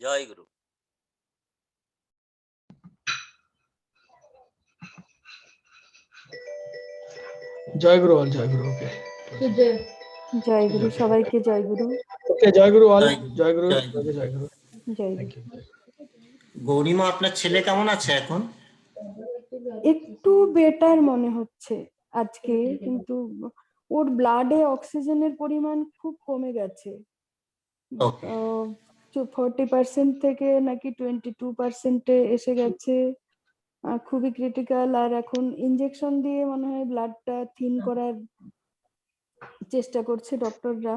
জয় গুরু। জয় গুরু all, জয় গুরু। ওকে জয় গুরু, সবাইকে জয় গুরু। ওকে, জয় গুরু all, Joy Guru, Joy Guru, Joy Guru. Joy Guru. Joy thank Guru. You. গৌরীমা, আপনার ছেলে কেমন আছে এখন? একটু বেটার মনে হচ্ছে আজকে, কিন্তু ওর ব্লাডে অক্সিজেনের পরিমাণ খুব কমে গেছে। ওকে 40% থেকে নাকি 22% এসে গেছে। খুবই ক্রিটিক্যাল। আর এখন ইনজেকশন দিয়ে মনে হয় ব্লাডটা থিন করার চেষ্টা করছে ডক্টররা।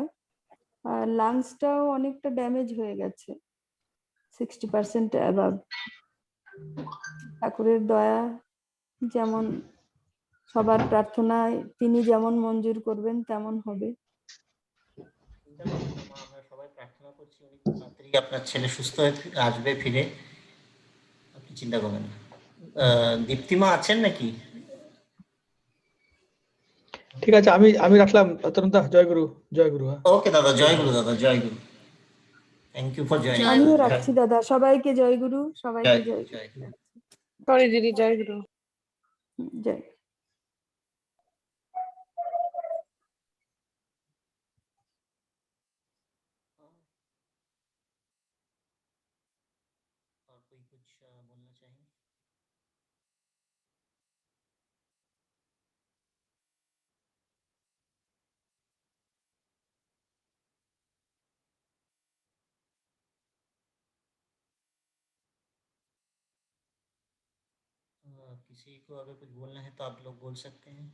আর লাংসটাও অনেকটা ড্যামেজ হয়ে গেছে, 60% অ্যাবাভ। ঠাকুরের দয়া, যেমন সবার প্রার্থনায় তিনি যেমন মঞ্জুর করবেন তেমন হবে। চিন্তা করবেন না মা, আমরা সবাই প্রার্থনা করছি উনি খুব তাড়াতাড়ি আপনার ছেলে সুস্থ হয়ে আসবে ফিরে, আপনি চিন্তা করবেন না। দীপ্তিমা আছেন নাকি? ঠিক আছে, আমি রাখলাম। তরুণ দা, জয় গুরু, জয় গুরু। ওকে দাদা, জয় গুরু দাদা, জয় গুরু। Thank you for joining. আমিও রাখছি দাদা, সবাইকে জয় গুরু, সবাইকে জয় জয় গুরু। সরি দিদি, জয় গুরু। জয়। और कोई कुछ बोलना चाहेंगे? किसी को अगर कुछ बोलना है तो आप लोग बोल सकते हैं।